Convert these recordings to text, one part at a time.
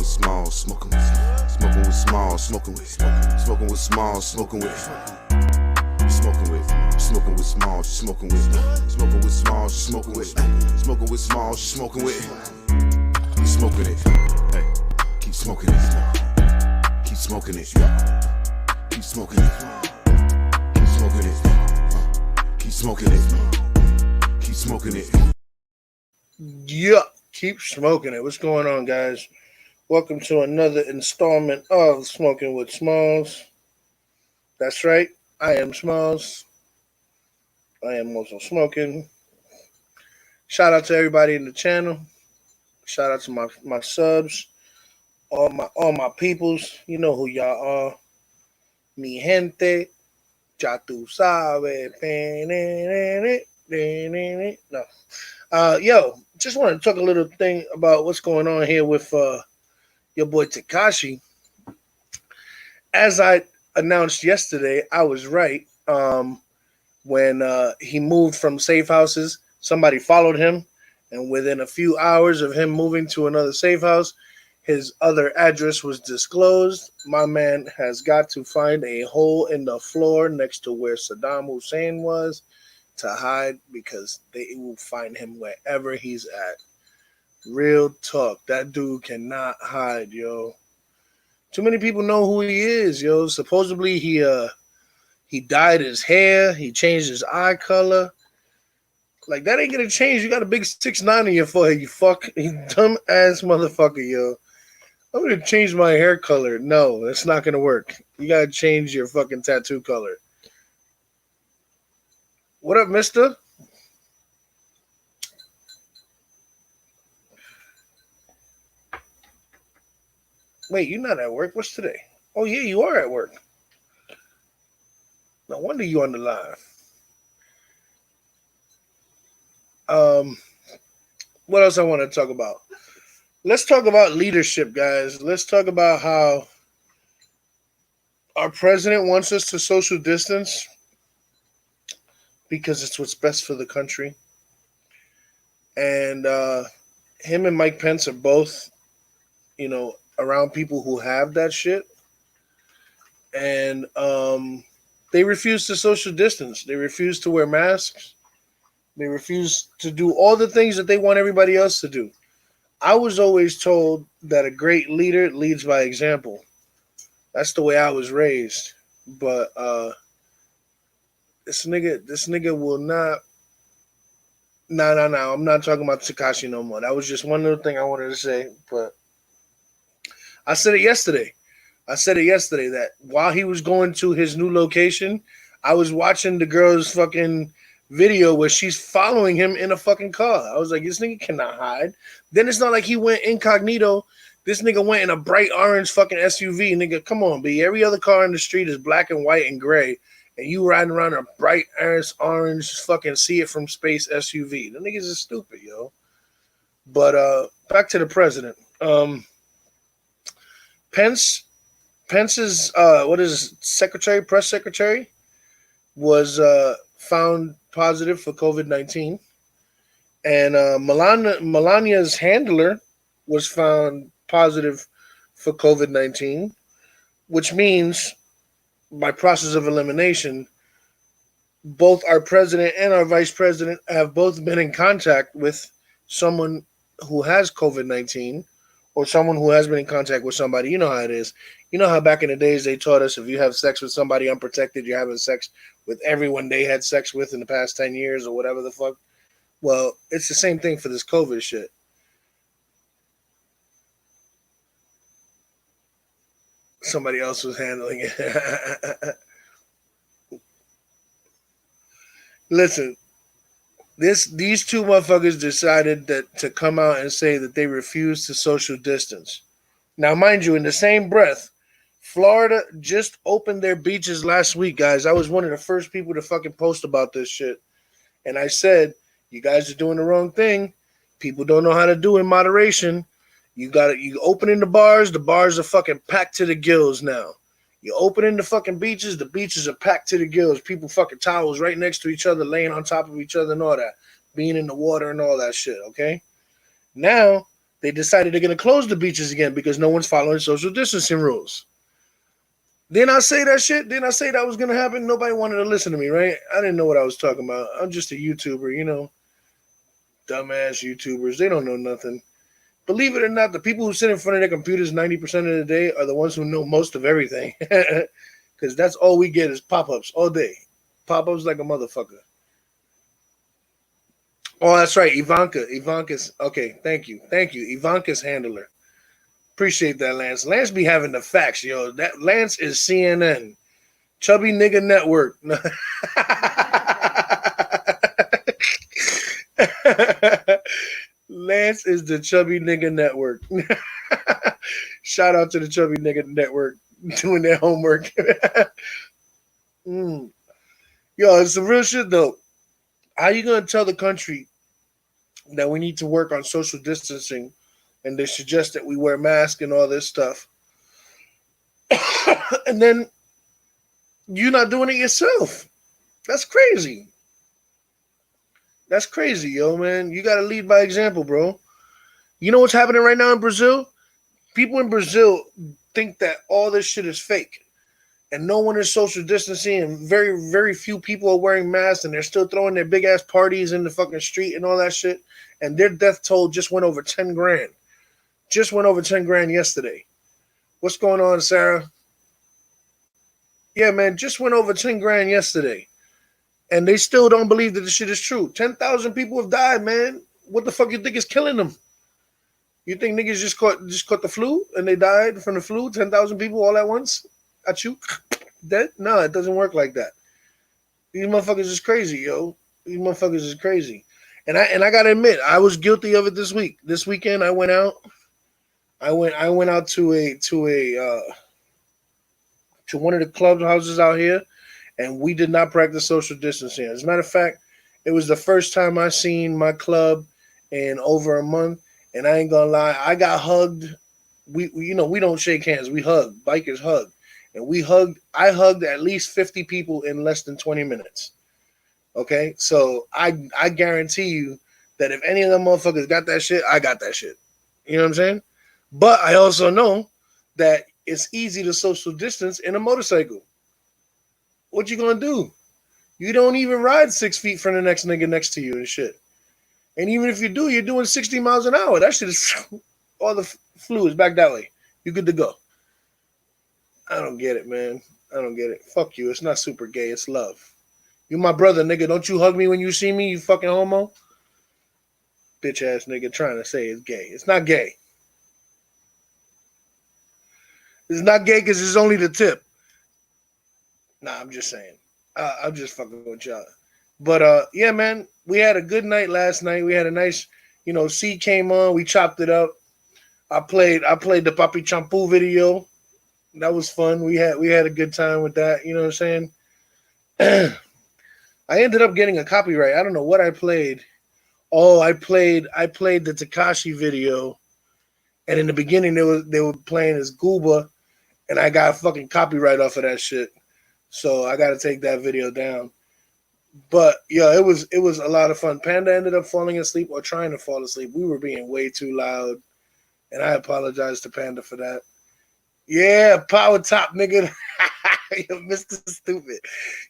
Smallz, smoking with Smallz, smoking with Smallz, smoking with Smallz, smoking with Smallz, smoking with Smallz, smoking with smoking it. Hey, keep smoking it, keep smoking it, keep smoking it, keep smoking it, keep smoking it, keep smoking it. Yeah, keep smoking it. What's going on, guys? Welcome to another installment of Smoking with Smallz. That's right, I am Smallz. I am also smoking. Shout out to everybody in the channel. Shout out to my subs, all my peoples. You know who y'all are. Mi gente, ya tú sabes. No. Just want to talk a little thing about what's going on here with your boy Tekashi. As I announced yesterday, I was right. When he moved from safe houses, somebody followed him, and within a few hours of him moving to another safe house, his other address was disclosed. My man has got to find a hole in the floor next to where Saddam Hussein was to hide, because they will find him wherever he's at. Real talk. That dude cannot hide, yo. Too many people know who he is, yo. Supposedly he dyed his hair, he changed his eye color. Like, that ain't gonna change. You got a big 6'9" on your forehead, you fuck. You dumb ass motherfucker, yo. I'm gonna change my hair color. No, that's not gonna work. You gotta change your fucking tattoo color. What up, mister? Wait, you're not at work? What's today? Oh, yeah, you are at work. No wonder you on the live. What else I want to talk about? Let's talk about leadership, guys. Let's talk about how our president wants us to social distance because it's what's best for the country. And him and Mike Pence are both, around people who have that shit. And they refuse to social distance. They refuse to wear masks. They refuse to do all the things that they want everybody else to do. I was always told that a great leader leads by example. That's the way I was raised. But this nigga will not. No. I'm not talking about Tekashi no more. That was just one little thing I wanted to say. But I said it yesterday. That while he was going to his new location, I was watching the girl's fucking video where she's following him in a fucking car. I was like, this nigga cannot hide. Then it's not like he went incognito. This nigga went in a bright orange fucking SUV. Nigga, come on, B. Every other car in the street is black and white and gray, and you riding around in a bright orange fucking see it from space SUV. The niggas is stupid, yo. But back to the president. Pence's press secretary was found positive for COVID-19, and Melania's handler was found positive for COVID-19, which means, by process of elimination, both our president and our vice president have both been in contact with someone who has COVID-19, or someone who has been in contact with somebody. You know how it is. You know how back in the days they taught us if you have sex with somebody unprotected, you're having sex with everyone they had sex with in the past 10 years or whatever the fuck? Well, it's the same thing for this COVID shit. Somebody else was handling it. Listen, these two motherfuckers decided to come out and say that they refuse to social distance. Now, mind you, in the same breath, Florida just opened their beaches last week, guys. I was one of the first people to fucking post about this shit. And I said, you guys are doing the wrong thing. People don't know how to do in moderation. You opening the bars are fucking packed to the gills now. You opening the fucking beaches, the beaches are packed to the gills. People fucking towels right next to each other, laying on top of each other and all that. Being in the water and all that shit, okay? Now, They decided they're going to close the beaches again because no one's following social distancing rules. Didn't I say that shit? Didn't I say that was going to happen? Nobody wanted to listen to me, right? I didn't know what I was talking about. I'm just a YouTuber, you know. Dumbass YouTubers. They don't know nothing. Believe it or not, the people who sit in front of their computers 90% of the day are the ones who know most of everything. Because that's all we get is pop-ups all day. Pop-ups like a motherfucker. Oh, that's right. Ivanka's, okay, thank you. Ivanka's handler. Appreciate that, Lance. Lance be having the facts, yo. That Lance is CNN. Chubby Nigga Network. Lance is the Chubby Nigga Network. Shout out to the Chubby Nigga Network doing their homework. Yo, it's some real shit though. How you gonna tell the country that we need to work on social distancing and they suggest that we wear masks and all this stuff, and then you're not doing it yourself? That's crazy. That's crazy, yo, man. You gotta lead by example, bro. You know what's happening right now in Brazil? People in Brazil think that all this shit is fake. And no one is social distancing, and very, very few people are wearing masks, and they're still throwing their big ass parties in the fucking street and all that shit. And their death toll just went over 10 grand. Just went over 10 grand yesterday. What's going on, Sarah? Yeah, man, just went over 10 grand yesterday. And they still don't believe that the shit is true. 10,000 people have died, man. What the fuck you think is killing them? You think niggas just caught the flu and they died from the flu? 10,000 people all at once? At you? Dead? No, it doesn't work like that. These motherfuckers is crazy, yo. These motherfuckers is crazy. And I gotta admit, I was guilty of it this week. This weekend I went out. I went out to one of the clubhouses out here, and we did not practice social distancing. As a matter of fact, it was the first time I seen my club in over a month, and I ain't gonna lie, I got hugged. We we don't shake hands, we hug. Bikers hug. And I hugged at least 50 people in less than 20 minutes. Okay? So I guarantee you that if any of them motherfuckers got that shit, I got that shit. You know what I'm saying? But I also know that it's easy to social distance in a motorcycle. What you gonna do? You don't even ride 6 feet from the next nigga next to you and shit. And even if you do, you're doing 60 miles an hour. That shit is all the fluids back that way. You're good to go. I don't get it, man. I don't get it. Fuck you. It's not super gay. It's love. You my brother, nigga. Don't you hug me when you see me, you fucking homo? Bitch ass nigga trying to say it's gay. It's not gay. It's not gay because it's only the tip. Nah, I'm just saying. I'm just fucking with y'all. But yeah, man, we had a good night last night. We had a nice, C came on. We chopped it up. I played the Papi Champu video. That was fun. We had a good time with that. You know what I'm saying? I ended up getting a copyright. I don't know what I played. Oh, I played the Tekashi video, and in the beginning they were playing as Gooba, and I got fucking copyright off of that shit. So I got to take that video down. But yeah, it was a lot of fun. Panda ended up falling asleep or trying to fall asleep. We were being way too loud, and I apologize to Panda for that. Yeah, power top, nigga. Yo, Mr. Stupid.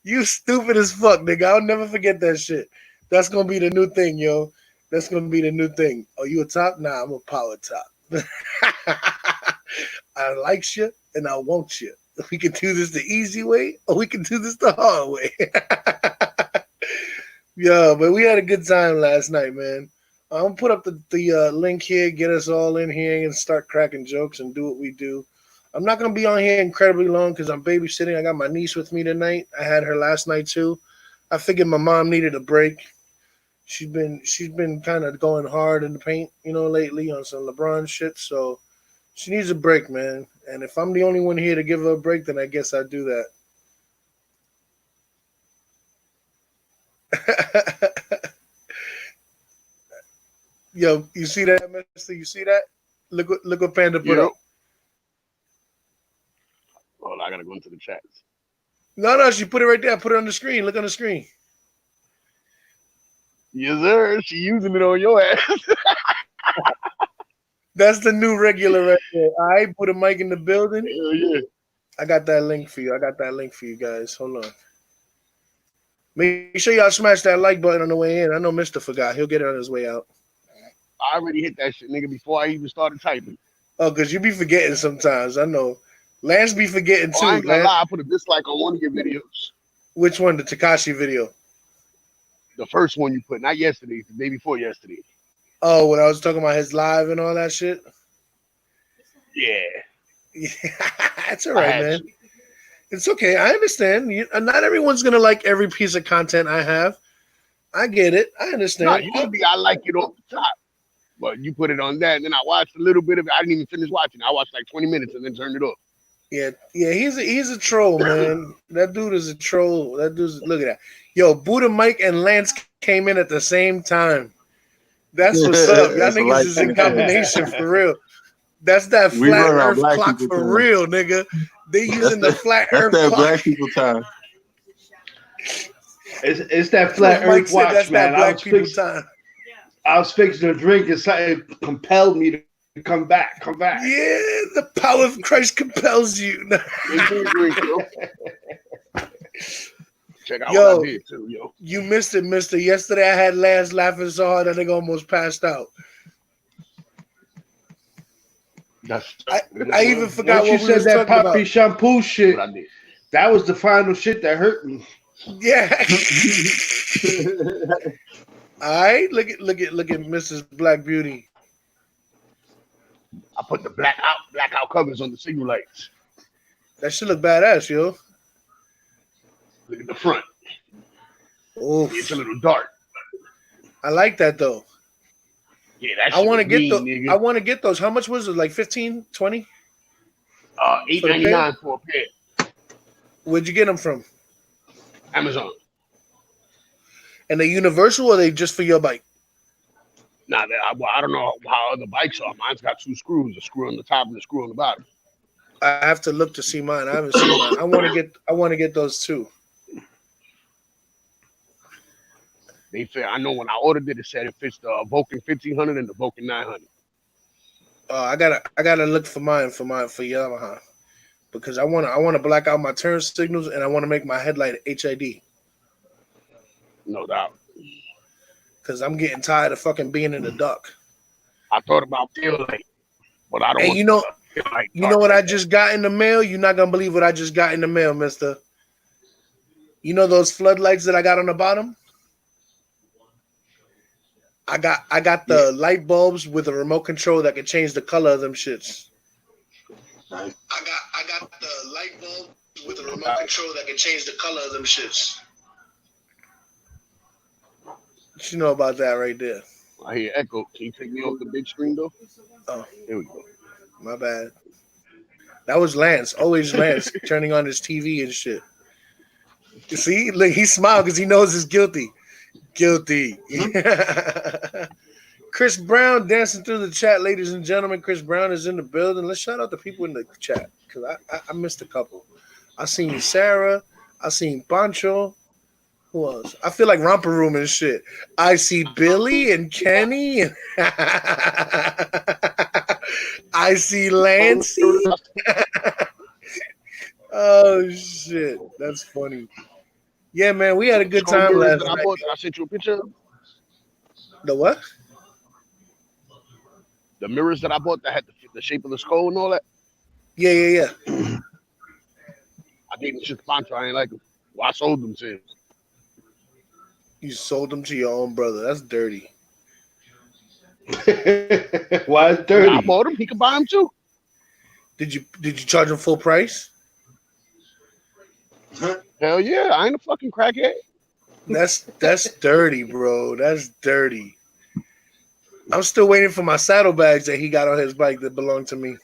You stupid as fuck, nigga. I'll never forget that shit. That's going to be the new thing, yo. That's going to be the new thing. Oh, you a top? Nah, I'm a power top. I like shit, and I want shit. We can do this the easy way, or we can do this the hard way. Yeah, but we had a good time last night, man. I'm going to put up the link here, get us all in here, and start cracking jokes and do what we do. I'm not going to be on here incredibly long because I'm babysitting. I got my niece with me tonight. I had her last night too. I figured my mom needed a break. She's been kind of going hard in the paint, lately on some LeBron shit. So she needs a break, man. And if I'm the only one here to give her a break, then I guess I'd do that. Yo, you see that, mister? You see that? Look what Panda put up. Well, I gotta go into the chats. No, she put it right there. Put it on the screen. Look on the screen. Yes, sir. She using it on your ass. That's the new regular right there. I put a mic in the building. Hell yeah. I got that link for you. I got that link for you guys. Hold on. Make sure y'all smash that like button on the way in. I know Mister forgot. He'll get it on his way out. I already hit that shit, nigga, before I even started typing. Oh, because you be forgetting sometimes. I know. Lance be forgetting too. I ain't gonna Lance. lie, I put a dislike on one of your videos. Which one? The Tekashi video. The first one you put, not yesterday, the day before yesterday. Oh, when I was talking about his live and all that shit? Yeah. Yeah, that's all right, man. To. It's okay. I understand. Not everyone's going to like every piece of content I have. I get it. I understand. No, usually I like it off the top. But you put it on that, and then I watched a little bit of it. I didn't even finish watching. I watched like 20 minutes and then turned it off. Yeah, he's a troll, man. That dude is a troll. Look at that. Yo, Buddha Mike and Lance came in at the same time. That's what's up. Y'all niggas is in combination for real. That's that flat earth clock for time. Real, nigga. They using the flat earth that clock. Black people time. It's that flat earth watch, that's man. that black people time. I was fixing a drink and something compelled me to come back. Yeah, the power of Christ compels you. Check out what I did too, yo. You missed it, mister. Yesterday I had Lance laughing so hard that nigga almost passed out. I even forgot what you we said was that talking poppy about. Shampoo shit. That was the final shit that hurt me. Yeah. All right, look at Mrs. Black Beauty. I put the blackout covers on the signal lights. That should look badass, yo. Look at the front. Oh, it's a little dark. I like that though. Yeah, that's. I want to get those. I want to get those. How much was it? Like 15, 20? $8.99 for a pair. Where'd you get them from? Amazon. And they universal or they just for your bike? Nah, I don't know how other bikes are. Mine's got two screws: a screw on the top and a screw on the bottom. I have to look to see mine. I haven't seen mine. I want to get those too. They said I know when I ordered it, it said it fits the Vulcan 1500 and the Vulcan 900. I gotta look for mine for Yamaha because I want to black out my turn signals and I want to make my headlight HID. No doubt. Because I'm getting tired of fucking being in the dark. I thought about tail light, but I don't. And want you know what like I just got in the mail? You're not gonna believe what I just got in the mail, mister. You know those floodlights that I got on the bottom? I got the light bulbs with a remote control that can change the color of them shits. Nice. I got the light bulb with a remote control that can change the color of them shits. What you know about that right there? I hear echo. Can you take me off the big screen though? Oh, here we go. My bad. That was Lance. Always Lance turning on his TV and shit. You see, look, he smiled because he knows he's guilty. Guilty. Chris Brown dancing through the chat, ladies and gentlemen. Chris Brown is in the building. Let's shout out the people in the chat because I missed a couple. I seen Sarah. I seen Pancho. Who else? I feel like Romper Room and shit. I see Billy and Kenny. And I see Lancey. Oh, shit. That's funny. Yeah, man, we had a good time last night. I sent you a picture of. The what? The mirrors that I bought that had the shape of the skull and all that. Yeah. I gave them shit to Pancho. I ain't like them. Well, I sold them to him. You sold them to your own brother. That's dirty. Why is dirty? I bought them. He could buy them too. Did you charge him full price? Hell yeah! I ain't a fucking crackhead. That's dirty, bro. That's dirty. I'm still waiting for my saddlebags that he got on his bike that belong to me.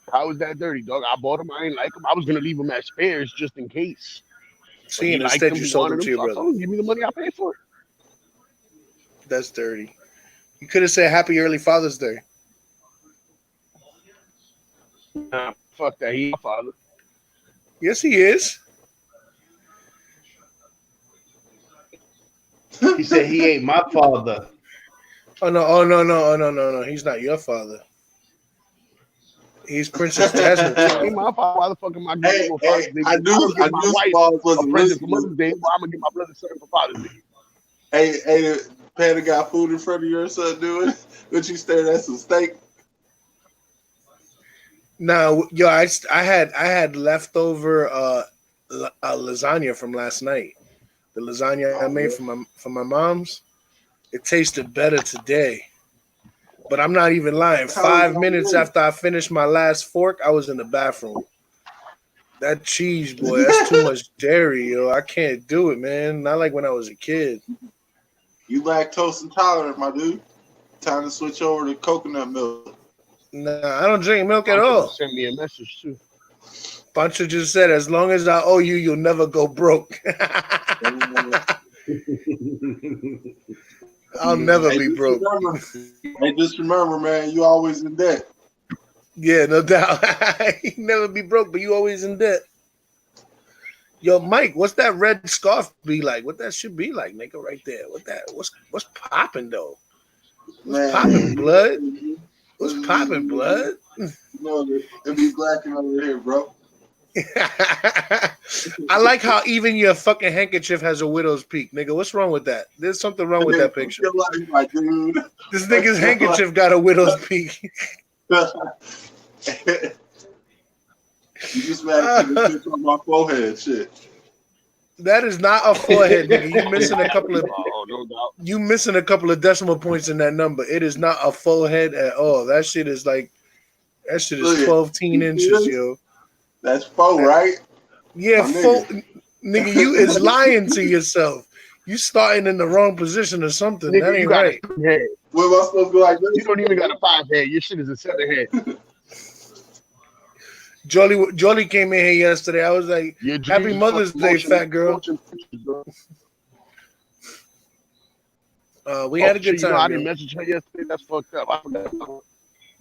How is that dirty, dog? I bought them. I ain't like them. I was gonna leave them as spares just in case. See, instead you sold them to your brother. So give me the money I paid for it. That's dirty. You could have said Happy Early Father's Day. Nah, fuck that. He my father. Yes, he is. He said he ain't my father. Oh no! Oh no! No! Oh no! No! No! He's not your father. He's Princess Jasmine's Ain't father. my fault. Why the fuck am I giving Hey, no hey, Father's Day? I I don't I give my knew wife Smallz a wasn't present for listening. Mother's Day. Why I'm gonna give my brother something for Father's Day? Hey, Panda got food in front of your son doing? Would you staring at some steak? No, yo, I had leftover lasagna from last night. The lasagna I Oh, made yeah. from my mom's. It tasted better today. But I'm not even lying. How is 5 minutes that? after I finished my last fork, I was in the bathroom. That cheese, boy, that's too much dairy, yo. I can't do it, man. Not like when I was a kid. You lactose intolerant, my dude. Time to switch over to coconut milk. Nah, I don't drink milk at Uncle all. just sent me a message too. Pancho just said, as long as I owe you, you'll never go broke. I'll never Hey, be broke. just remember, man, you always in debt. Yeah, no doubt. You never be broke, but you always in debt. Yo, Mike, what's that red scarf be like? What that should be like, nigga, right there? What's popping though? What's popping, Man, blood? What's popping, blood? you know, it be blacking over here, bro. I like how even your fucking handkerchief has a widow's peak, nigga. What's wrong with that? There's something wrong with that picture. Feel like my dude. This nigga's handkerchief got a widow's peak. You just mad to keep on my forehead, shit. That is not a forehead, nigga. You missing a couple of Oh, no doubt. you missing a couple of decimal points in that number. It is not a forehead at all. That shit is 12 inches, yo. That's four, right? Yeah, My nigga. nigga, you is lying to yourself. You starting in the wrong position or something. Nigga, That you ain't got right. a 7 head. What am I supposed to be like this? You don't even got a 5 head. Your shit is a 7 head. Jolly came in here yesterday. I was like, Your Happy dreams Mother's fucking Day, motion- fat girl. motion pictures, bro. We had a shit, good you know, I time. didn't Yo. message her yesterday. That's fucked up. I forgot.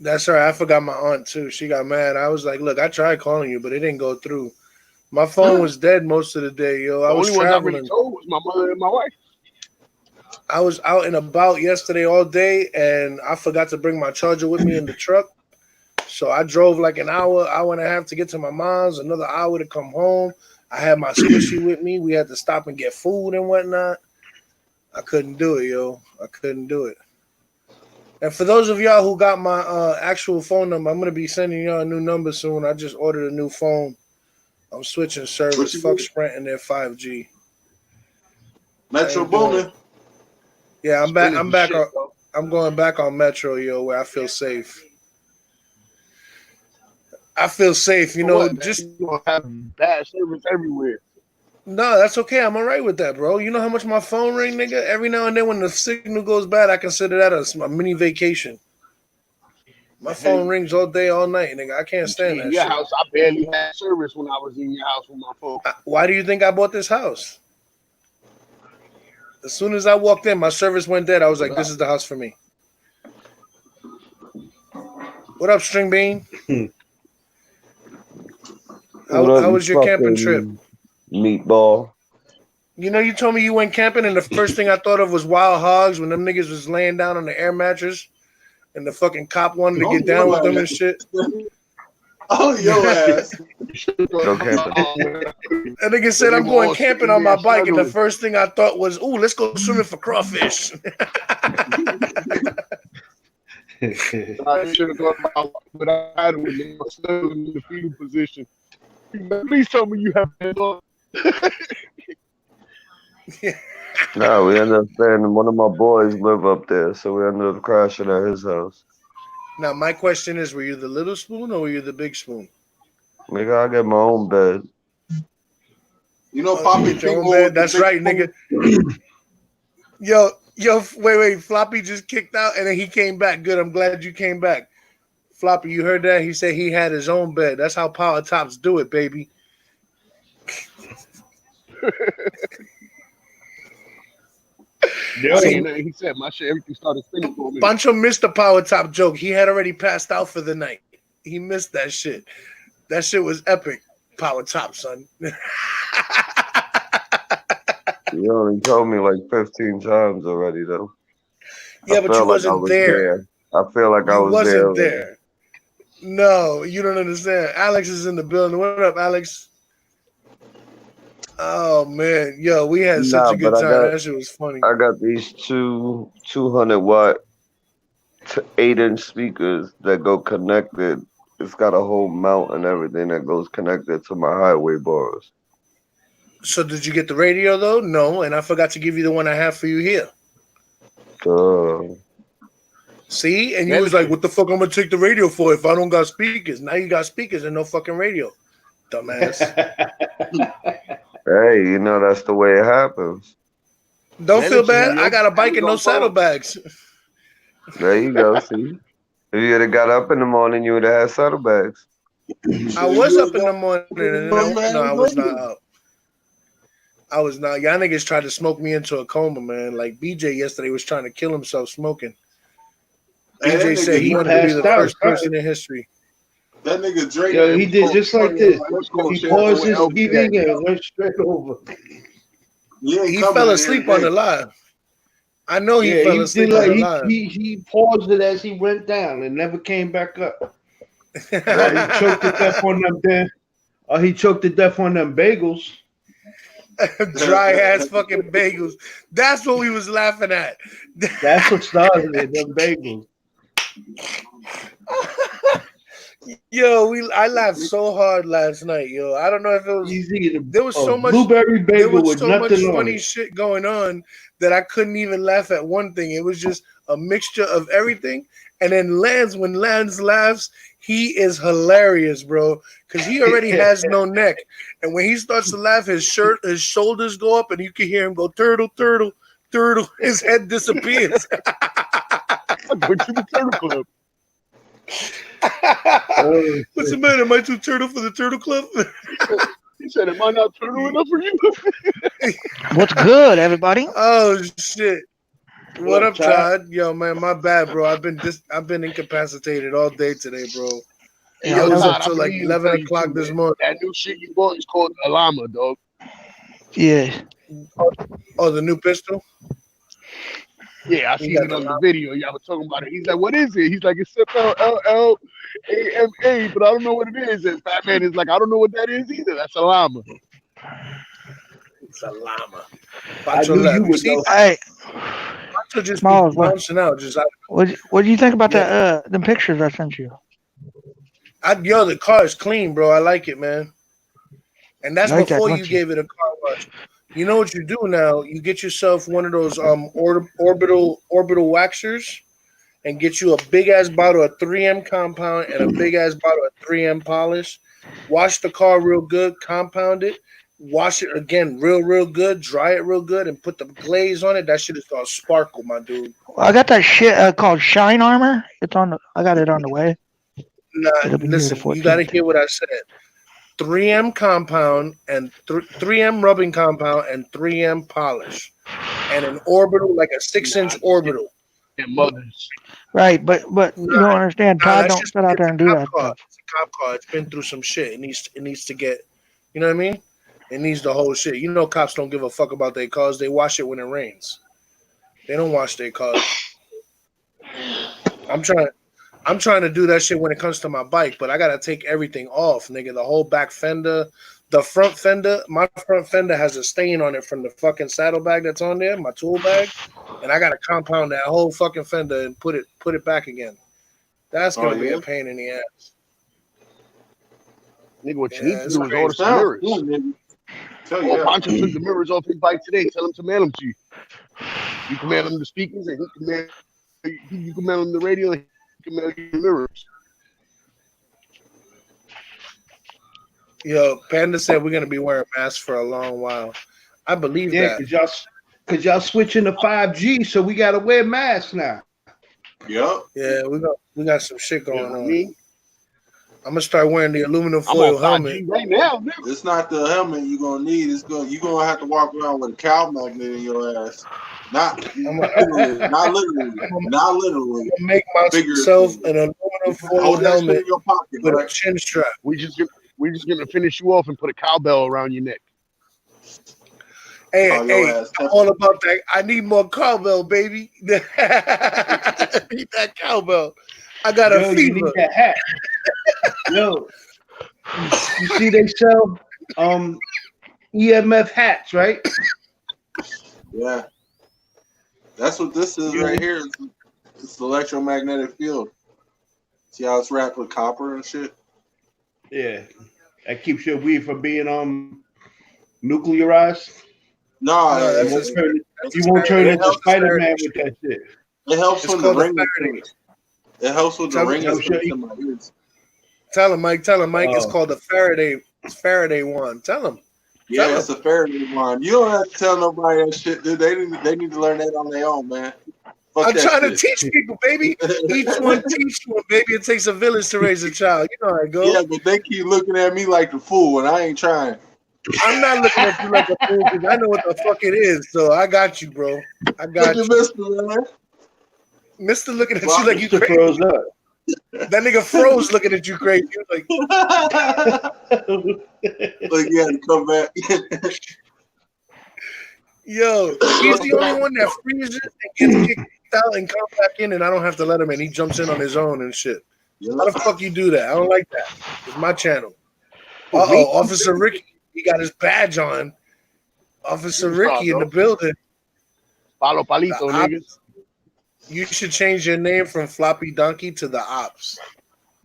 That's right. I forgot my aunt too. She got mad. I was like, look, I tried calling you, but it didn't go through. My phone was dead most of the day, yo. I The was only ones I really traveling. told was my mother and my wife. I was out and about yesterday all day, and I forgot to bring my charger with me in the truck. So I drove like an hour and a half to get to my mom's, another hour to come home. I had my squishy with me. We had to stop and get food and whatnot. I couldn't do it, yo. I couldn't do it. And for those of y'all who got my actual phone number, I'm going to be sending y'all a new number soon. I just ordered a new phone. I'm switching service. Fuck Sprint and their 5G. Metro Boomin. Yeah, I'm back. I'm back. Shit, bro. I'm going back on Metro, yo, where I feel safe. I feel safe, you For know. what, Just you gonna have bad service everywhere. no, that's okay. I'm all right with that, bro. You know how much my phone ring, nigga? Every now and then when the signal goes bad, I consider that a mini vacation. My phone rings all day, all night, nigga. I can't stand In that your shit. house, I barely had service when I was in your house with my phone. Why do you think I bought this house? As soon as I walked in, my service went dead. I was like, this is the house for me. What up, String Bean? How was your camping trip? Meatball. You know, you told me you went camping, and the first thing I thought of was Wild Hogs when them niggas was laying down on the air mattress, and the fucking cop wanted to get down with them and shit. Oh, your ass. Go camping. That nigga said, I'm going camping on my bike, and the first thing I thought was, ooh, let's go swimming for crawfish. I should have thought about what I had with me still in the fetal position. Please tell me you have been on. No, we ended up staying. One of my boys live up there, so we ended up crashing at his house. Now, my question is, were you the little spoon or were you the big spoon? Nigga, I get my own bed. You know, Oh, Poppy you get your own people. bed? That's right, nigga. Yo, wait. Floppy just kicked out and then he came back. Good. I'm glad you came back. Floppy, you heard that? He said he had his own bed. That's how power tops do it, baby. Yeah, he said my shit, everything started spinning for me. Pancho missed the power top joke. He had already passed out for the night. He missed that shit. That shit was epic. Power top, son. You only told me like 15 times already, though. Yeah, but you wasn't there. I feel like I You was there. wasn't there. No, you don't understand. Alex is in the building. What up, Alex? Oh man, yo, we had such Nah, a but good time. That shit was funny. I got these 200-watt 8-inch speakers that go connected. It's got a whole mount and everything that goes connected to my highway bars. So did you get the radio though? No, and I forgot to give you the one I have for you here. See, and you was like, "What the fuck? I'm gonna take the radio for if I don't got speakers." Now you got speakers and no fucking radio, dumbass. Hey, you know that's the way it happens. Don't feel bad. I got a bike and no saddlebags. There you go. See, if you would have got up in the morning, you would have had saddlebags. I was up in the morning. No, I was not up. I was not. Y'all niggas tried to smoke me into a coma, man. Like BJ yesterday was trying to kill himself smoking. BJ said he wanted to be the first person in history. That nigga Drake. Yo, he did just like this. He paused his eating and went straight over. Yeah, he fell asleep on the live. I know he fell asleep on the live. He paused it as he went down and never came back up. He choked to death on them damn. He choked to death on them bagels. Dry ass fucking bagels. That's what we was laughing at. That's what started it. Them bagels. Yo, I laughed so hard last night, yo. I don't know if it was there was so much blueberry bagel there was with so nothing much on funny it. shit going on that I couldn't even laugh at one thing. It was just a mixture of everything. And then when Lance laughs, he is hilarious, bro. Because he already has no neck. And when he starts to laugh, his shoulders go up and you can hear him go turtle, turtle, turtle. His head disappears. I'm going to the Turtle Club. What's the matter? Am I too turtle for the Turtle Club? He said, "Am I not turtle enough for you?" What's good, everybody? Oh shit! What up, Todd? Yo, man, my bad, bro. I've been incapacitated all day today, bro. Yeah, I was up till like 11 o'clock this morning. That new shit you bought is called a llama, dog. Yeah. Oh, the new pistol? Yeah, I seen it on the video. Y'all were talking about it. He's like, "What is it?" He's like, "It's SFLLAMA, but I don't know what it is." And Fat Man is like, "I don't know what that is either. That's a llama." It's a llama. I knew you would know. Hey, just Smallz, bouncing out. What do you think about the pictures I sent you? Yo, the car is clean, bro. I like it, man. And that's like before that, you gave it a car wash. You know what you do now? You get yourself one of those orbital waxers and get you a big ass bottle of 3M compound and a big ass bottle of 3M polish. Wash the car real good, compound it, wash it again real good, dry it real good, and put the glaze on it. That shit is called sparkle, my dude. I got that shit called Shine Armor. I got it on the way. Nah, listen, you got to hear what I said. 3M compound and 3M rubbing compound and 3M polish and an orbital, like a 6-inch orbital. And mothers. Right, but you don't understand. Todd don't sit out there and do that stuff. It's a cop car. It's been through some shit. It needs to get, you know what I mean? It needs the whole shit. You know, cops don't give a fuck about their cars. They wash it when it rains. They don't wash their cars. I'm trying to do that shit when it comes to my bike, but I gotta take everything off, nigga. The whole back fender, the front fender. My front fender has a stain on it from the fucking saddlebag that's on there, my tool bag, and I gotta compound that whole fucking fender and put it back again. That's gonna be a pain in the ass. Nigga, what you need to do is order some mirrors. Pancho took the mirrors off his bike today. Tell him to mail them to you. You can mail him the speakers, and you can mail him the radio, and he can mail you the mirrors. Yo, Panda said we're gonna be wearing masks for a long while. I believe that. Cause y'all switching to 5G, so we gotta wear masks now. Yep. Yeah, we got some shit going on. I'm gonna start wearing the aluminum foil helmet right now. It's not the helmet you're gonna need. You're gonna have to walk around with a cow magnet in your ass. Not literally. Not literally. Make myself an aluminum foil helmet in your pocket, with a chin strap. We're just gonna finish you off and put a cowbell around your neck. Hey, Call hey, your ass I'm Teflon. all about that. I need more cowbell, baby. I need that cowbell. I got a Yo, you need fever. that hat. Yo, you see they sell EMF hats, right? Yeah. That's what this is right here. It's the electromagnetic field. See how it's wrapped with copper and shit? Yeah. That keeps your weed from being nuclearized. No, No, You that's won't a, turn, that's you a won't turn Faraday- into that's a Spider-Man Faraday with that shit. it helps It's when the called a ring Faraday. is It helps with the Tell me- ring helps is your- in my ears. Tell him, Mike. Tell him, Mike. It's Oh. called the Faraday wand. Tell him. Yeah, it's a Faraday wand. You don't have to tell nobody that shit, dude. They need to learn that on their own, man. Fuck I'm that trying to shit. teach people, baby. Each one teach one, baby. It takes a village to raise a child. You know how it goes. Yeah, but they keep looking at me like the fool, and I ain't trying. I'm not looking at you like a fool because I know what the fuck it is. So I got you, bro. I got Look you. at Mister, man. Mister looking at Well, you like you Mr. crazy. froze up. That nigga froze looking at you crazy. He was like, Look, you had to come back. yo, he's the only one that freezes and gets kicked out and comes back in, and I don't have to let him in. He jumps in on his own and shit. How the fuck you do that? I don't like that. It's my channel. Uh-oh, Officer Ricky. He got his badge on. Officer Ricky in the building. Palo palito, niggas. You should change your name from Floppy Donkey to the Ops.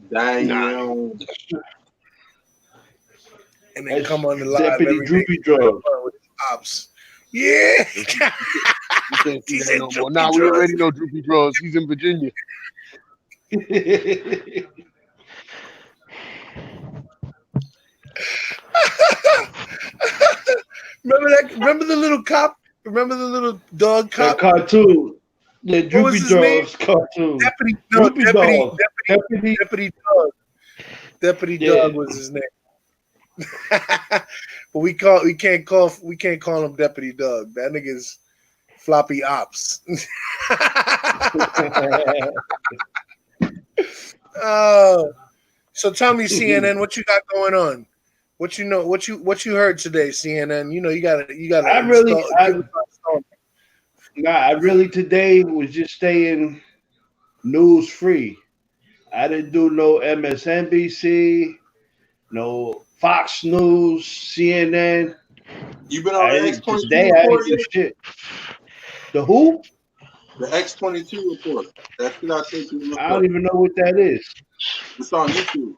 Damn. And then come on the live Deputy every Droopy day Drugs. with Ops. Yeah. You can't see He's that in no more. Droopy Nah, we Drugs. already know Droopy Draws. He's in Virginia. Remember the little cop? Remember the little dog That cop? cartoon. The What was Droopy his name? Drugs cartoon. Deputy Dog. Dog. Deputy Yeah. Dog was his name. But we can't call him Deputy Dog. That nigga's Floppy Ops. So tell me, CNN, what you got going on? What you know? What you heard today, CNN? You know, you got to. I really today was just staying news free. I didn't do no MSNBC, no Fox News, CNN. You been on the X-22 today I report didn't do yet? shit. The who? The X-22 report. That shit I think you look I don't up. even know what that is. It's on YouTube.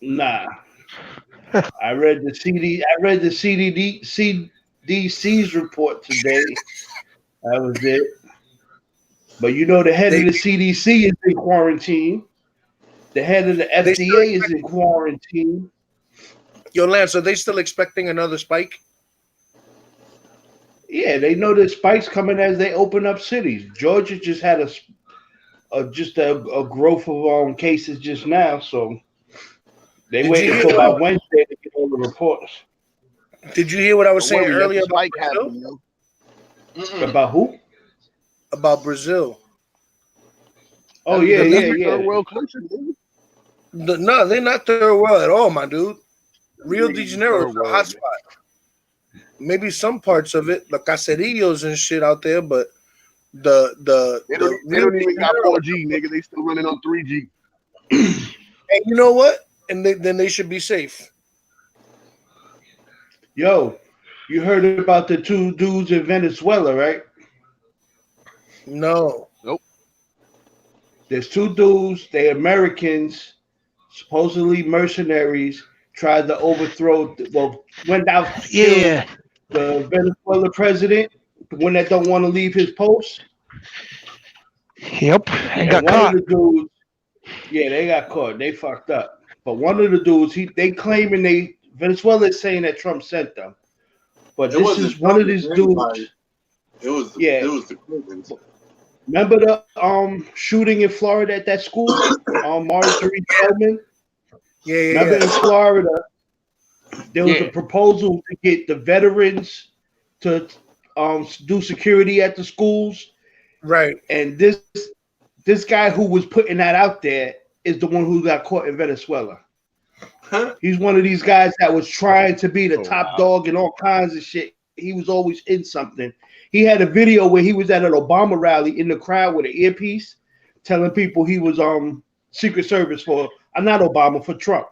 Nah. I read the CDC's report today. That was it. But you know the head of the CDC is in quarantine. The head of the FDA is in quarantine. Yo, Lance, are they still expecting another spike? Yeah, they know there's spikes coming as they open up cities. Georgia just had a growth of cases just now, so they wait until by Wednesday to get all the reports. Did you hear what I was saying earlier about Brazil? About who? About Brazil. Oh yeah. Third world country. No, they're not third world at all, my dude. Rio de Janeiro is a hot spot. Maybe some parts of it, the caserillos and shit out there, but they don't even got 4G, nigga. They still running on 3G. And you know what? And then they should be safe. Yo, you heard about the two dudes in Venezuela, right? No. Nope. There's two dudes, they Americans, supposedly mercenaries, tried to overthrow, went out to kill the Venezuela president, the one that don't want to leave his post. Yep, and got one caught. Of the dudes, they got caught. They fucked up. But one of the dudes, they claiming Venezuela is saying that Trump sent them. But this is one of these dudes. It was the Clintons. Remember the shooting in Florida at that school? Marjorie Feldman? Remember in Florida, there was a proposal to get the veterans to do security at the schools. Right. And this guy who was putting that out there is the one who got caught in Venezuela. He's one of these guys that was trying to be the top dog and all kinds of shit. he was always in something. He had a video where he was at an Obama rally in the crowd with an earpiece, telling people he was Secret Service for not Obama, for Trump.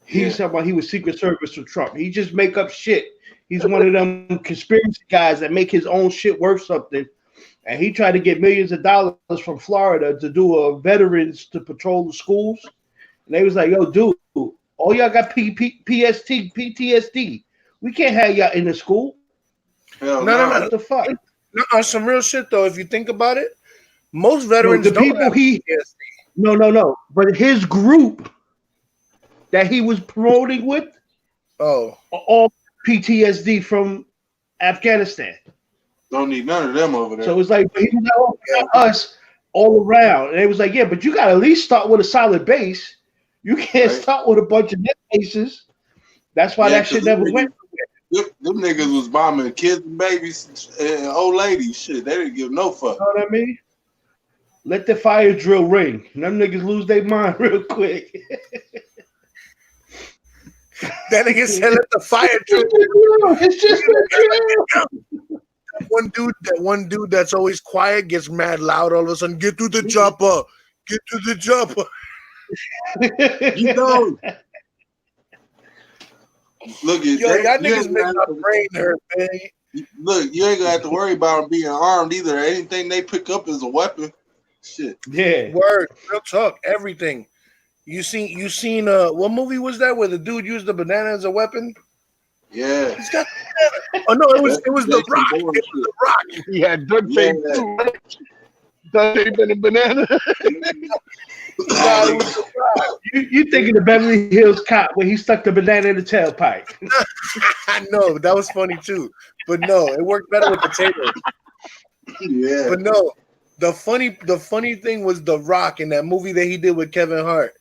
He's talking about he was Secret Service for Trump. He just make up shit. He's one of them conspiracy guys that make his own shit worth something. And he tried to get millions of dollars from Florida to do a veterans to patrol the schools. And they was like, yo, dude, all y'all got PTSD. We can't have y'all in the school. No. What the fuck? No, on some real shit though. If you think about it, most veterans don't have PTSD. No. But his group that he was promoting with, all PTSD from Afghanistan. Don't need none of them over there. So it's like he was us all around, and it was like, yeah, but you got to at least start with a solid base. You can't start with a bunch of net bases. That's why that shit never went. Them niggas was bombing kids and babies and old ladies. Shit, they didn't give no fuck. You know what I mean? Let the fire drill ring. Them niggas lose their mind real quick. That nigga said, "Let the fire drill." It's just that one dude that's always quiet gets mad loud all of a sudden. Get to the chopper. Get to the chopper. You know. Look at y'all niggas make my brain hurt, man. Look, you ain't gonna have to worry about them being armed either. Anything they pick up is a weapon. Shit. Yeah. Word. Real talk. Everything. You seen what movie was that where the dude used the banana as a weapon? Yeah. He's got the banana. Oh no, it was the Rock. It was the Rock. He had Dante too, right? Dante been a banana. You thinking the Beverly Hills Cop when he stuck the banana in the tailpipe? I know that was funny too, but no, it worked better with potatoes. Yeah, but no, the funny thing was the Rock in that movie that he did with Kevin Hart,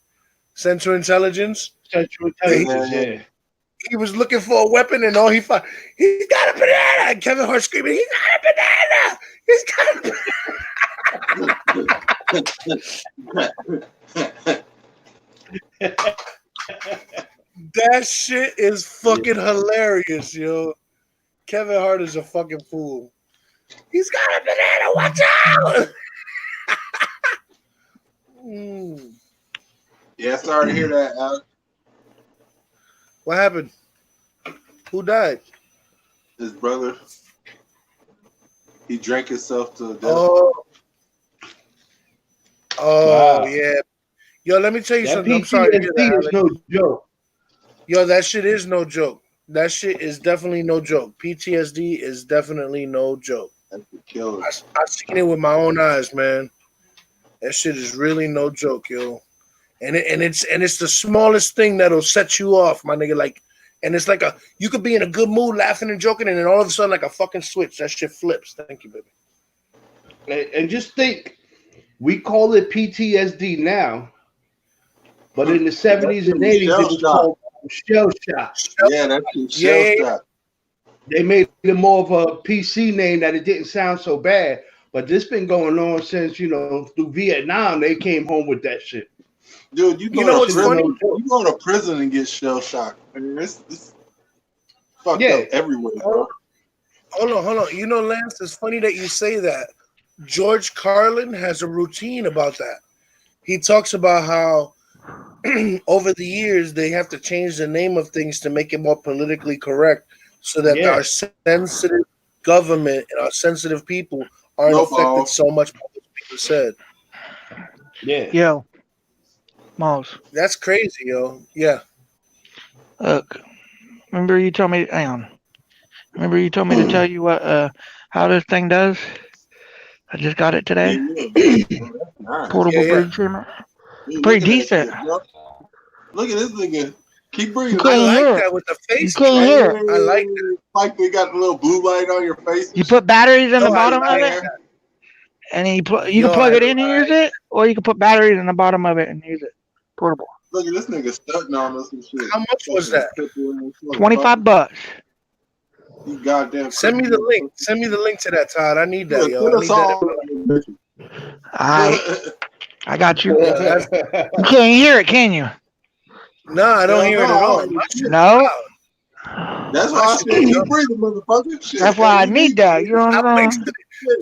Central Intelligence. Yeah. He was looking for a weapon, and all he found, he's got a banana. And Kevin Hart screaming, "He's got a banana! He's got a banana!" That shit is fucking hilarious, yo. Kevin Hart is a fucking fool. He's got a banana. Watch out! Yeah, sorry to hear that, Alex. What happened? Who died? His brother. He drank himself to death. Wow. Yeah. Yo, let me tell you something. I'm sorry to hear that, is no joke. Yo, that shit is no joke. That shit is definitely no joke. PTSD is definitely no joke. That's a killer. I've seen it with my own eyes, man. That shit is really no joke, yo. And it's the smallest thing that'll set you off, my nigga. Like, and it's like you could be in a good mood, laughing and joking, and then all of a sudden, like a fucking switch, that shit flips. Thank you, baby. And just think, we call it PTSD now, but in the 70s and 80s, it was called shell shock. Yeah, that's shell shock. They made it more of a PC name that it didn't sound so bad. But this been going on since, through Vietnam, they came home with that shit. Dude, you know what's funny? You go to prison and get shell shocked. I mean, it's fucked up everywhere, bro. Hold on. Lance, it's funny that you say that. George Carlin has a routine about that. He talks about how over the years they have to change the name of things to make it more politically correct so that our sensitive government and our sensitive people aren't affected so much by what people said. Yeah. Yo. Smallz. That's crazy, yo. Yeah. Look, remember you told me to tell you what how this thing does? I just got it today. Portable bird trimmer. Pretty decent. Look at this nigga. Keep breathing. I like that with the face. You can't hear it. I like that. Like they got the little blue light on your face. You put batteries in the bottom of it, and you can plug it in and use it, or you can put batteries in the bottom of it and use it. Portable. Look at this nigga stunting on us and shit. How much was that? $25. You goddamn. Send me the link. Send me the link to that, Todd. I need that, yo. I got you. You can't hear it, can you? No, I don't hear it at all. No? That's why I said keep breathing, motherfucker. Shit. That's why I need that. You know what I'm saying?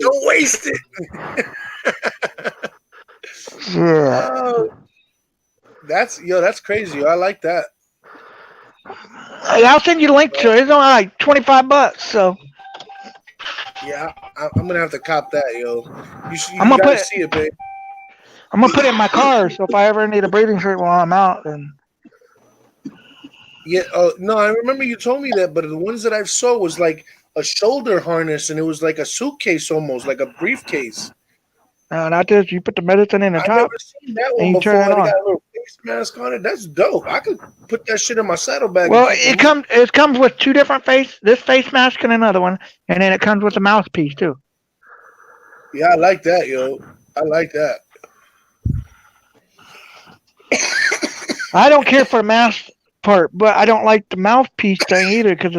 Don't waste it. Yeah. That's crazy. I like that. Hey, I'll send you the link to it. It's only like $25. So yeah, I'm gonna have to cop that, yo. You I'm gonna gotta see it, babe. I'm gonna put it in my car. So if I ever need a breathing treatment while I'm out, then yeah. No, I remember you told me that, but the ones that I saw was like a shoulder harness, and it was like a suitcase almost, like a briefcase. not this. You put the medicine in the I've top. never seen that one and you before. turn it They on. got a little face mask on it. That's dope. I could put that shit in my saddlebag. Well, it comes with two different this face mask and another one, and then it comes with a mouthpiece too. Yeah, I like that, yo. I like that. I don't care for the mask part, but I don't like the mouthpiece thing either because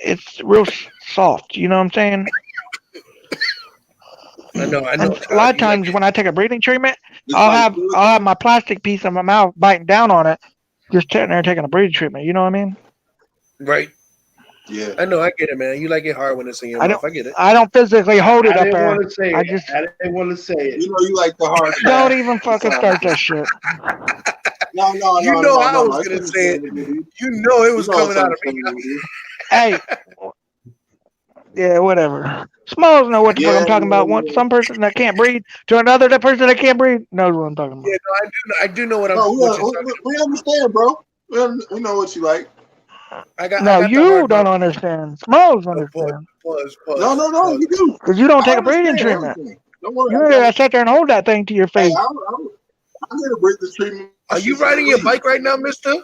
it's real soft. You know what I'm saying? I know. And a lot of times when I take a breathing treatment, I'll have my plastic piece in my mouth biting down on it, just sitting there taking a breathing treatment. You know what I mean? Right. Yeah. I know. I get it, man. You like it hard when it's in your mouth. I get it. I don't physically hold it I up didn't there. want to say I didn't want to say it. You know you like the hard. Don't even fucking start that shit. No. You know I was gonna say it. You know it was coming out of me. Hey. Yeah, whatever. Smallz know what the fuck I'm talking about. One some person that can't breathe to another person that can't breathe knows what I'm talking about. Yeah, no, I do know what I'm. We understand, bro. We know what you like. You don't understand. Smallz understand. Pause. No, you do. Because you don't take a breathing treatment. Don't worry. You gotta sit there and hold that thing to your face. Hey, I'm gonna breathing treatment. Are you riding your bike right now, mister?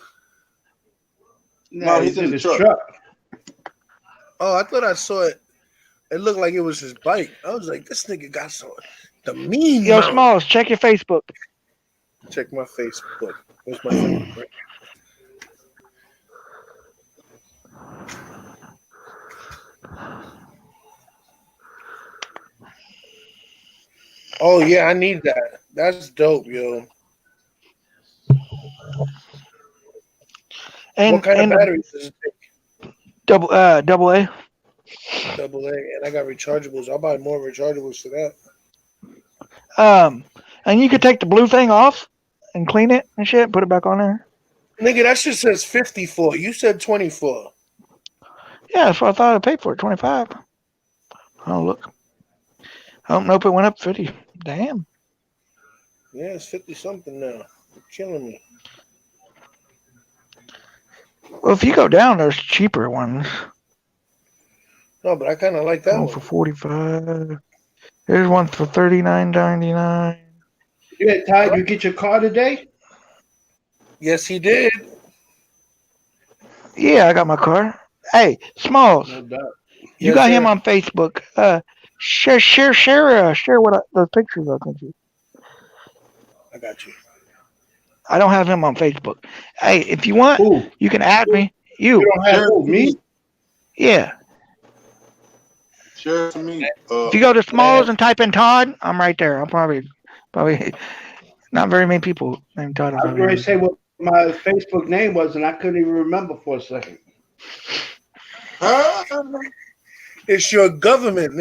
No, he's in his truck. Oh, I thought I saw it. It looked like it was his bike. I was like, this nigga got the mean. Yo, Smallz, check your Facebook. Check my Facebook. Where's my Facebook? Oh yeah, I need that. That's dope, yo. And what kind of batteries does it take? Double A. Double A, and I got rechargeables. I'll buy more rechargeables for that. And you could take the blue thing off and clean it and shit, put it back on there. Nigga, that shit says 54. You said 24. Yeah, that's what I thought I paid for it, 25. Oh, look. Oh, nope, it went up 50. Damn. Yeah, it's 50 something now. You're killing me. Well, if you go down, there's cheaper ones. No, but I kind of like that one. For 45. There's one for $39.99. Yeah, Ty, you get your car today? Yes, he did. Yeah, I got my car. Hey, Smallz. No doubt. You got him on Facebook. Share what those pictures I sent you. I got you. I don't have him on Facebook. Hey, if you want, you can add me. You don't have me? Yeah. Share to me. If you go to Smallz and type in Todd, I'm right there. I'm probably not very many people named Todd. I was going to say what my Facebook name was, and I couldn't even remember for a second. It's your government.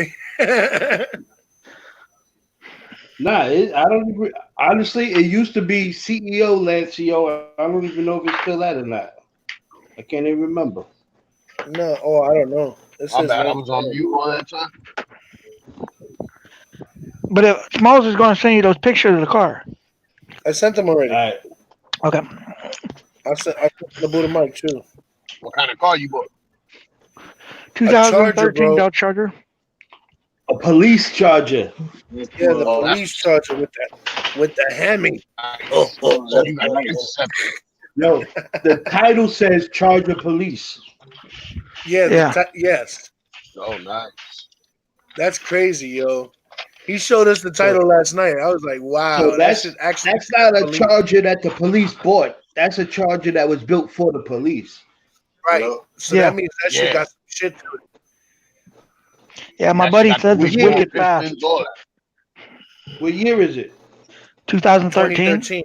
Nah, I don't even. Honestly, it used to be CEO Lancio. I don't even know if it's still that or not. I can't even remember. No, I don't know. I bet I was on mute all that time. But if Smallz is going to send you those pictures of the car. I sent them already. All right. Okay. I sent the Buddha Mike too. What kind of car you bought? 2013 Dodge Charger. A police charger. Yeah, the police charger with the Hemi. No, the title says Charger Police. Yeah. Yes. Oh, nice. That's crazy, yo. He showed us the title last night. I was like, wow. So that's not a charger that the police bought. That's a charger that was built for the police. Right. So that means that shit got some shit to it. Yeah, my buddy says it's wicked fast. What year is it? 2013.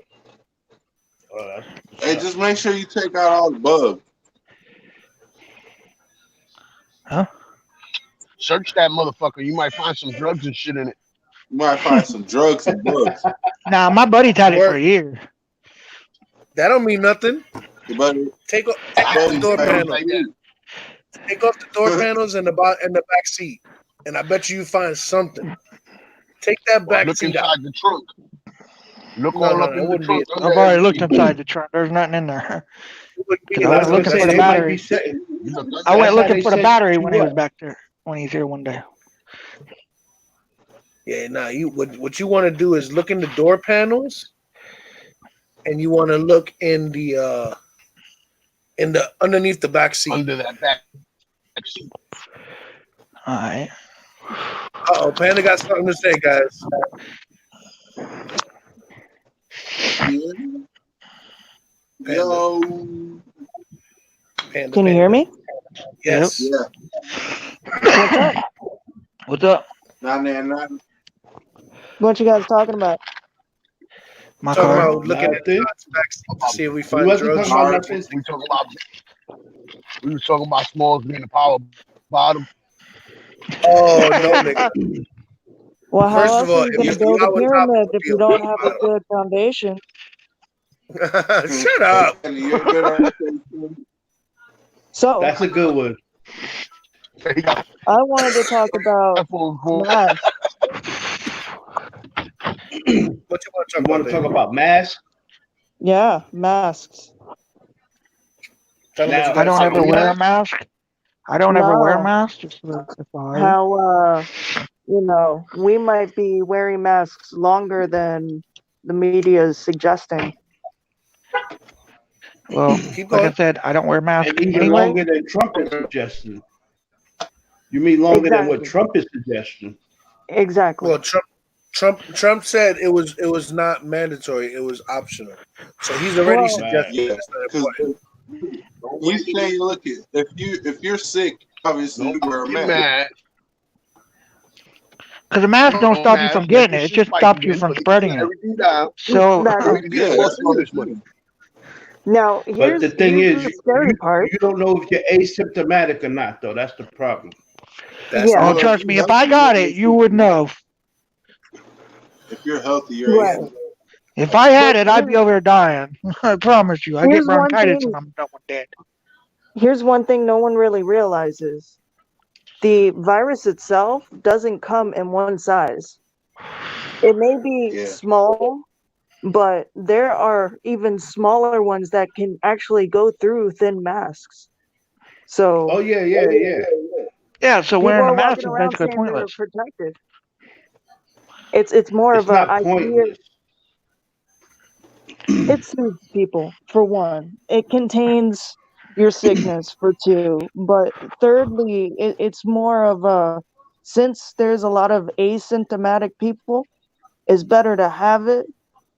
Hey, just make sure you take out all the bugs. Huh? Search that motherfucker. You might find some drugs and shit in it. You might find some drugs and bugs. Nah, my buddy's had it for a year. That don't mean nothing. Take off the door panels. Take off the door panels and the back seat, and I bet you find something. Take that back look seat inside out. the trunk. Look all up in the trunk. I've already looked inside the trunk. There's nothing in there. I went looking for the battery. I went looking for the battery when he was back there. When he's here one day. Yeah, nah. What you want to do is look in the door panels, and you want to look in the underneath the back seat. Under that back seat. All right. Oh, Panda got something to say, guys. Yo. Can you hear me? Yes. Yeah. What's up? What's up? Nothing. What you guys talking about? My talking car. about looking at the back seat to see if we find drugs. We were talking about Smallz being the power bottom. Oh no, nigga. Well, how First else of all, are you going to build a pyramid if you don't have a good foundation? Shut up. So that's a good one. I wanted to talk about masks. What you want to talk about? Masks? Yeah, masks. Now, I don't ever wear a mask. I don't ever wear a mask. Just how we might be wearing masks longer than the media is suggesting. Well, like I said, I don't wear masks anyway. Longer than Trump is suggesting. You mean longer than what Trump is suggesting? Exactly. Well, Trump said it was not mandatory; it was optional. So he's already suggested it's not important. You say, look, if you're sick, obviously you wear a mask. Because the mask don't stop you from getting it; it just stops you from spreading it. So, now, but the thing is, the scary part. You don't know if you're asymptomatic or not, though. That's the problem. Oh, trust me, if I got it, you would know. If you're healthy, you're right. If I had it, I'd be over here dying. I promise you. I get bronchitis and I'm dead. Here's one thing no one really realizes. The virus itself doesn't come in one size. It may be small, but there are even smaller ones that can actually go through thin masks. So. Oh yeah. Yeah, so wearing a mask is basically pointless. Protected. It's more of an idea. It soothes people, for one. It contains your sickness, for two. But thirdly, it's more of a, since there's a lot of asymptomatic people, it's better to have it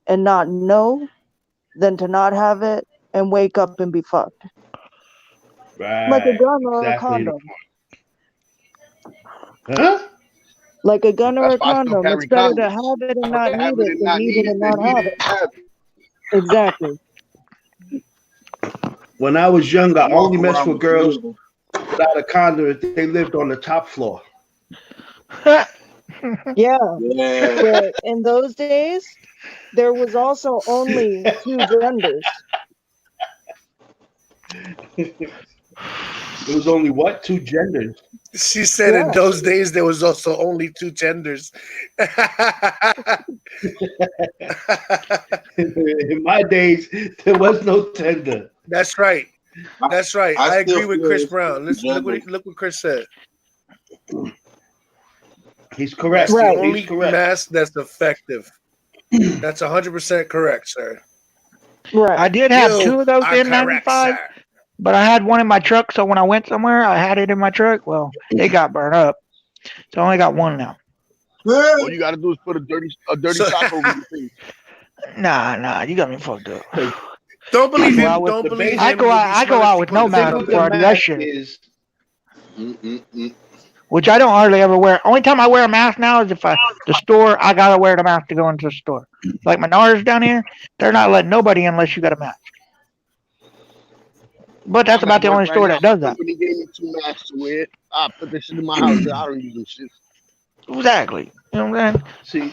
and not know than to not have it and wake up and be fucked. Right. Like a gun or a condom. Huh? Like a gun or a condom. It's better to have it and not need it than need it and not have it. Exactly. When I was young, I only messed with girls without a condom if they lived on the top floor. Yeah. But in those days, there was also only 2 genders. There was only what? 2 genders. She said in those days there was also only 2 genders. In my days, there was no tender. That's right. That's right. I agree with Chris Brown. Listen, look what Chris said. He's correct. That's the only mask that's effective. That's 100% correct, sir. Right. I did have 2 of those N95. But I had one in my truck, so when I went somewhere, I had it in my truck. Well, it got burned up, so I only got 1 now. All you gotta do is put a dirty sock over your face. Nah, you got me fucked up. Don't believe him. Don't believe him. I go out with no mask before I do that shit. Which I don't hardly ever wear. Only time I wear a mask now is if the store, I gotta wear the mask to go into the store. Like Menards down here, they're not letting nobody in unless you got a mask. But that's about the only store that does that. Company gave me 2 masks to wear. I put this shit in my house. I don't use them shits. Exactly. You know what I'm saying?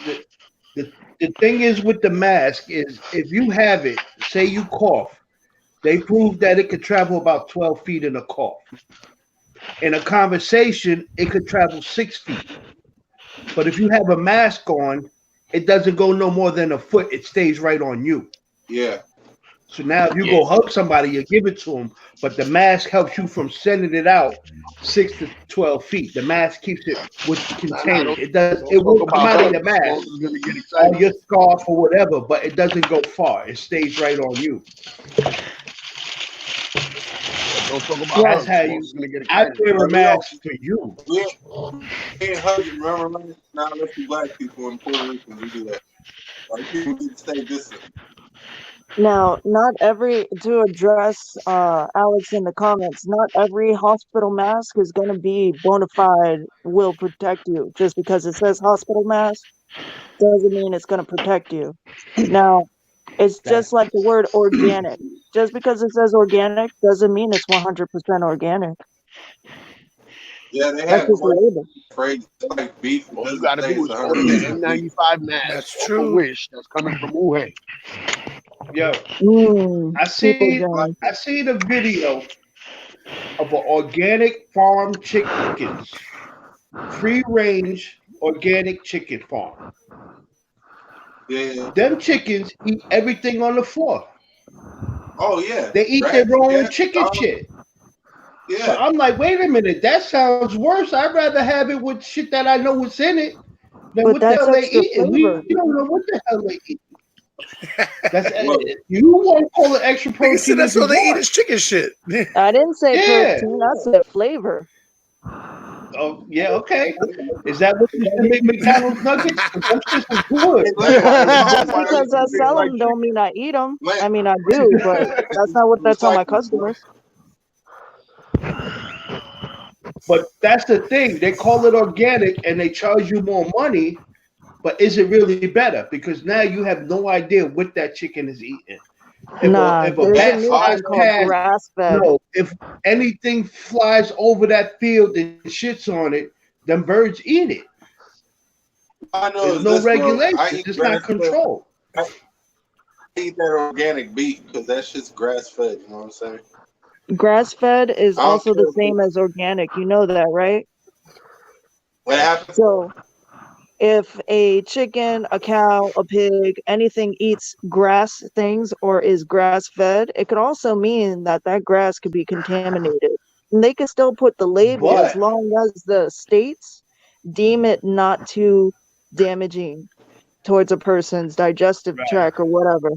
See, the thing is with the mask is if you have it, say you cough, they proved that it could travel about 12 feet in a cough. In a conversation, it could travel 6 feet. But if you have a mask on, it doesn't go no more than a foot. It stays right on you. Yeah. So now if you go hug somebody, you give it to them, but the mask helps you from sending it out 6 to 12 feet. The mask keeps it contained. It won't come out of your mask or your scarf or whatever, but it doesn't go far. It stays right on you. Don't talk about that's how you. I wear a mask for you. We ain't hugging, remember? Now let's be black people in Puerto Rico. We do that. Like people need to stay distant. Now, not every, to address Alex in the comments, not every hospital mask is going to be bona fide will protect you. Just because it says hospital mask doesn't mean it's going to protect you. Now, it's just like the word organic. Just because it says organic doesn't mean it's 100% organic. Yeah, they have label. Phrase like beef. All you gotta do is order the N95 mask. That's true. Wish that's coming from Wuhan. Yo, I see the video of an organic farm chickens, free range organic chicken farm. Yeah. Them chickens eat everything on the floor. Oh yeah. They eat their own chicken shit. Yeah. So I'm like, wait a minute, that sounds worse. I'd rather have it with shit that I know what's in it than what the hell they eating. We don't know what the hell they eat. That's you won't call it extra protein. That's all they eat is chicken shit. I didn't say protein. I said flavor. Oh yeah, okay. Is that what you make McDonald's nuggets? That's just good. Just because I sell them don't mean I eat them. I mean I do, but that's not what I tell my customers. But that's the thing. They call it organic and they charge you more money. But is it really better? Because now you have no idea what that chicken is eating. If a bat flies past, if anything flies over that field and shits on it, them birds eat it. I know there's no regulation. It's not controlled. I eat that organic beef because that shit's grass fed. You know what I'm saying? Grass fed is also the same as organic. You know that, right? What happens? So if a chicken, a cow, a pig, anything eats grass things or is grass fed, it could also mean that that grass could be contaminated. And they can still put the label as long as the states deem it not too damaging towards a person's digestive tract or whatever.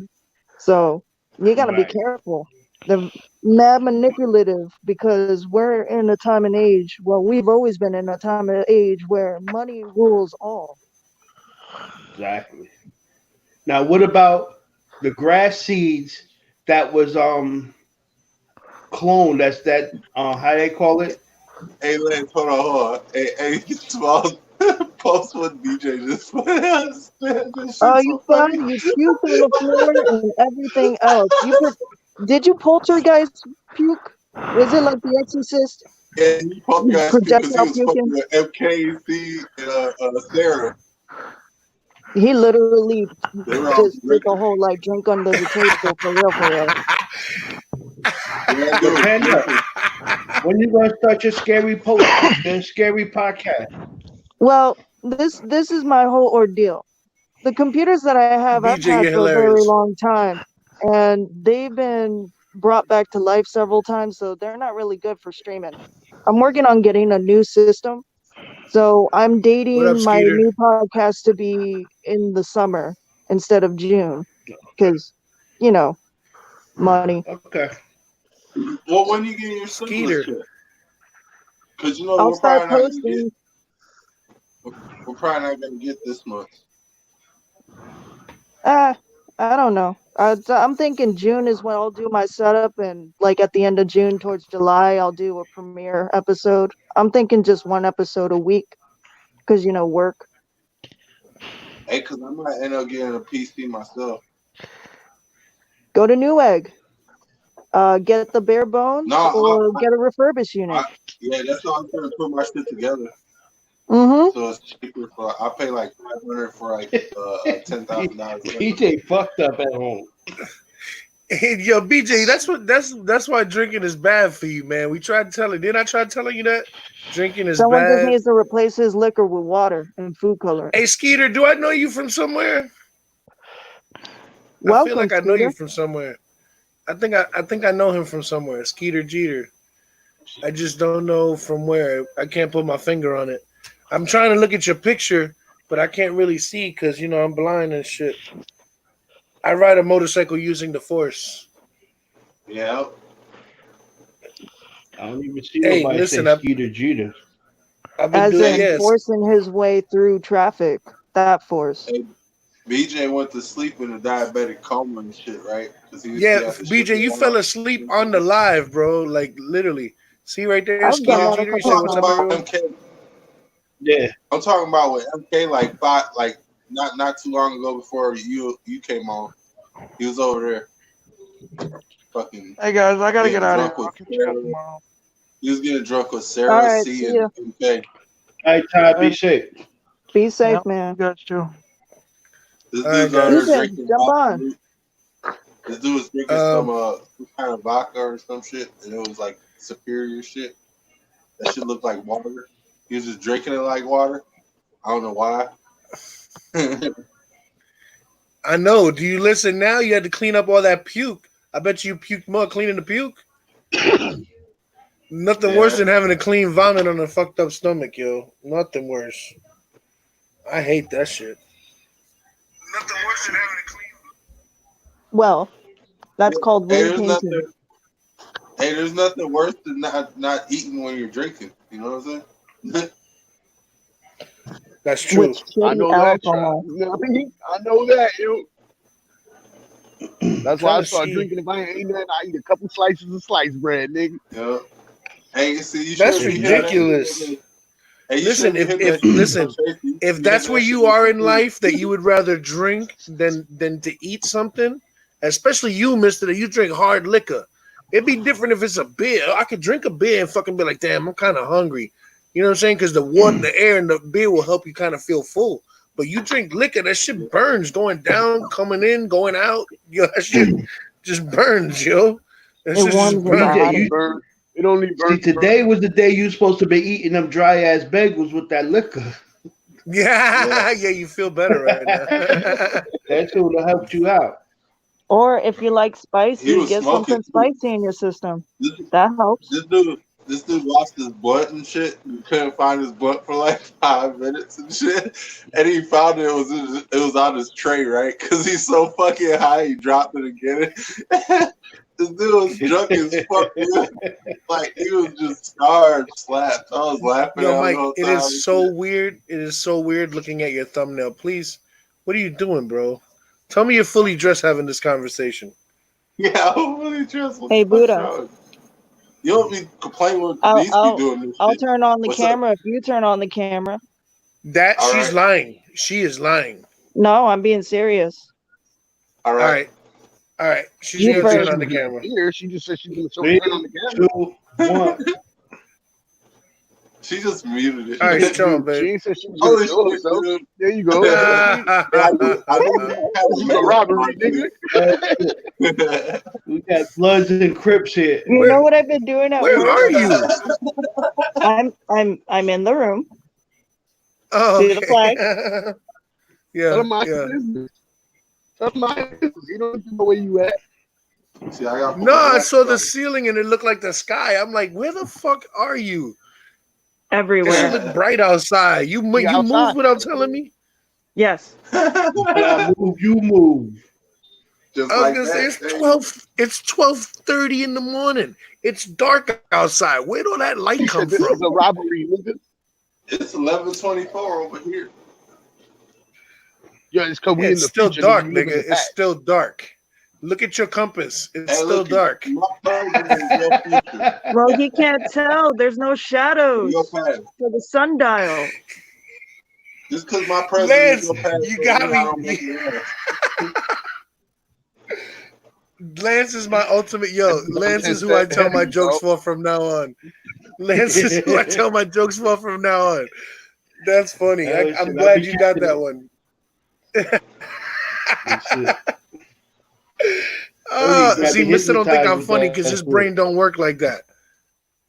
So you got to be careful. They're mad manipulative because we're in a time and age. Well, we've always been in a time and age where money rules all. Exactly. Now, what about the grass seeds that was cloned? That's that how they call it? Hey, Lance, hold on. Hey, Smallz, post what DJ just put out. Oh, you fun? You puke on the floor and everything else. Did you poltergeist puke? Was it like The Exorcist? Yeah, he poltergeist puke because he was fucking with MKC and Sarah. He literally just did the whole like drink under the table for real. When you gonna start your scary post, your scary podcast? Well, this is my whole ordeal. The computers that I have, I've had for a very long time, and they've been brought back to life several times, so they're not really good for streaming. I'm working on getting a new system, so I'm dating my new podcast to be in the summer instead of June, because, you know, money. Okay. Well, when you get your Skeeter? Because you know I'll start posting. We're probably not going to get this month. I don't know. I'm thinking June is when I'll do my setup, and like at the end of June towards July, I'll do a premiere episode. I'm thinking just one episode a week because, you know, work. Hey, because I might end up getting a PC myself. Go to Newegg. get the bare bones or get a refurbished unit. Yeah, that's how I'm trying to put my shit together. Mm-hmm. So it's cheaper for. I pay like $500 for like $10,000. BJ fucked up at home. Hey, yo, BJ, that's why drinking is bad for you, man. We tried telling. Didn't I try telling you that drinking is Someone just bad? needs to replace his liquor with water and food coloring. Hey, Skeeter, do I know you from somewhere? Welcome, I feel like I know Skeeter. you from somewhere. I think I know him from somewhere. Skeeter Jeter. I just don't know from where. I can't put my finger on it. I'm trying to look at your picture, but I can't really see because I'm blind and shit. I ride a motorcycle using the Force. Yeah. I don't even see nobody say Skeeter Jeter. I've been As doing in forcing his way through traffic. That Force. Hey, BJ went to sleep in a diabetic coma and shit, right? Yeah, BJ, you fell asleep on the live, bro. Like literally. See right there, I've done that a Jeter. couple What's up, everyone? MK. Yeah, I'm talking about with MK like not too long ago before you came on. He was over there. Fucking. Hey guys, I gotta get out of here. He was getting drunk with Sarah, All right, C, and MK. All right, Ty, be safe. Be safe, man. You guys too. This dude's over there drinking. Jump on. This dude was drinking some kind of vodka or some shit, and it was like superior shit. That shit looked like water. He was just drinking it like water. I don't know why. I know. Do you listen now? You had to clean up all that puke. I bet you puked more cleaning the puke. Nothing worse than having a clean vomit on a fucked up stomach, yo. Nothing worse. I hate that shit. Nothing worse than having a clean. Well, that's called wind painting. There's nothing worse than not eating when you're drinking. You know what I'm saying? That's true. I know alcohol. that. I know that, yo. That's why I start drinking. If I ain't eating that, I eat a couple slices of sliced bread, nigga. Yeah. Hey, see, that's ridiculous. Hey, listen, if that's where you are in life, that you would rather drink than to eat something, especially you, mister, that you drink hard liquor. It'd be different if it's a beer. I could drink a beer and fucking be like, damn, I'm kind of hungry. You know what I'm saying? Because the water, the air, and the beer will help you kind of feel full. But you drink liquor, that shit burns going down, coming in, going out. Yo, that shit just burns, yo. That shit just burns. It only burns. See, today was the day you were supposed to be eating them dry ass bagels with that liquor. Yeah, you feel better right now. That would have helped you out. Or if you like spicy, get something spicy in your system. That helps. This dude lost his blunt and shit. He couldn't find his blunt for like 5 minutes and shit. And he found it was on his tray, right? Because he's so fucking high, he dropped it again. This dude was drunk as fuck. Like he was just scarred, slapped. I was laughing. Yo, Mike, it is so weird. It is so weird looking at your thumbnail. Please, what are you doing, bro? Tell me you're fully dressed having this conversation. Yeah, I'm fully dressed. Hey, Buddha. You don't be complaining with these be doing this I'll shit. turn on the camera if you turn on the camera. She's lying. She is lying. No, I'm being serious. All right. She's gonna turn on the camera. Here, she just said she's gonna turn on the camera. 2, 1. She just muted it. All right, show him, baby. She said she was gonna show herself. There you go. She's a robbery, nigga. We got Bloods and Crips here. You know what I've been doing at work? Where are you? I'm in the room. Oh, see the flag? Yeah. Tell my business. Tell my business. You don't know where you at. See, I saw the ceiling and it looked like the sky. I'm like, where the fuck are you? Everywhere. It looked bright outside. You moved without telling me? Yes. You move. Just I was gonna say it's 12:30 in the morning. It's dark outside. Where'd all that light come from? This is a robbery, nigga. It's 11:24 over here. Yeah, it's because we in the still future, dark, nigga. It's still dark. Look at your compass. It's still dark. Well, he can't tell. There's no shadows for the sundial. Just because my presence is your past, you got me. Lance is my ultimate. Yo, Lance is who I tell my jokes for from now on. Lance is who I tell my jokes for from now on. That's funny. I'm glad you got that one. See, Mister don't think I'm funny because his brain don't work like that.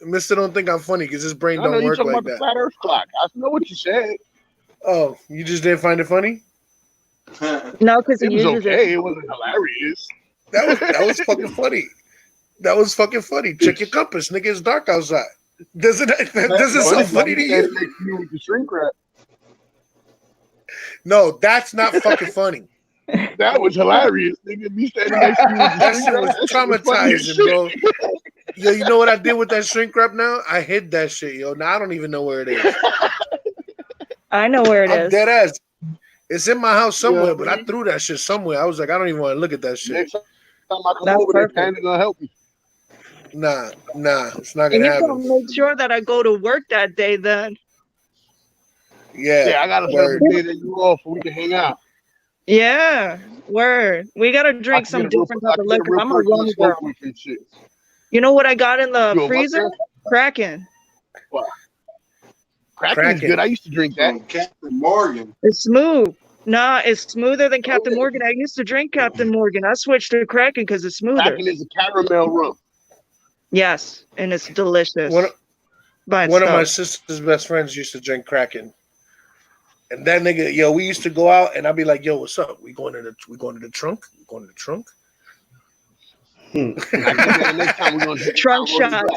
Mister don't think I'm funny because his brain don't work like that. Flat Earth clock. I know what you said. Oh, you just didn't find it funny? No, because it was okay. It wasn't hilarious. That was fucking funny. That was fucking funny. Check your compass, nigga. It's dark outside. Doesn't sound funny to you? With the shrink wrap. No, that's not fucking funny. That was hilarious, nigga. Me standing next to you with the that shit was traumatizing, bro. Yo, you know what I did with that shrink wrap now? I hid that shit, yo. Now I don't even know where it is. I know where it is. Dead ass. It's in my house somewhere, but I threw that shit somewhere. I was like, I don't even want to look at that shit. Next time I come over there, Panda's gonna help me. Nah, it's not gonna happen. And you gotta make sure that I go to work that day then. Yeah, I gotta set up a day that you off so we can hang out. Yeah, word. We gotta drink some different type of liquor. I'm a rum girl. You know what I got in the freezer? Kraken. Wow. Kraken's good. I used to drink that. Captain Morgan. It's smooth. Nah, it's smoother than Captain Morgan. I used to drink Captain Morgan. I switched to Kraken because it's smoother. Kraken is a caramel rum. Yes, and it's delicious. One of my sister's best friends used to drink Kraken. And that nigga, yo, we used to go out and I'd be like, yo, what's up? We going to the trunk? We going to the trunk? Next time we're gonna trunk shots.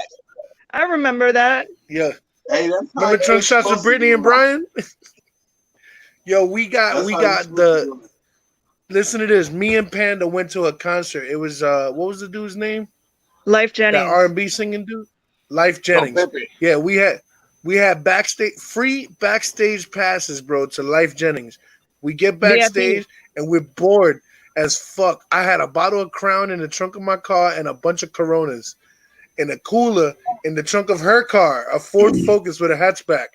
I remember that. Yeah. Hey, that's remember trunk shots with Brittany and Brian? Yo, we got the listen to this. Me and Panda went to a concert. It was what was the dude's name? Life Jennings. That R&B singing dude? Life Jennings. Yeah, we had free backstage passes, bro, to Life Jennings. We get backstage and we're bored as fuck. I had a bottle of Crown in the trunk of my car and a bunch of Coronas in a cooler in the trunk of her car, a Ford Focus with a hatchback.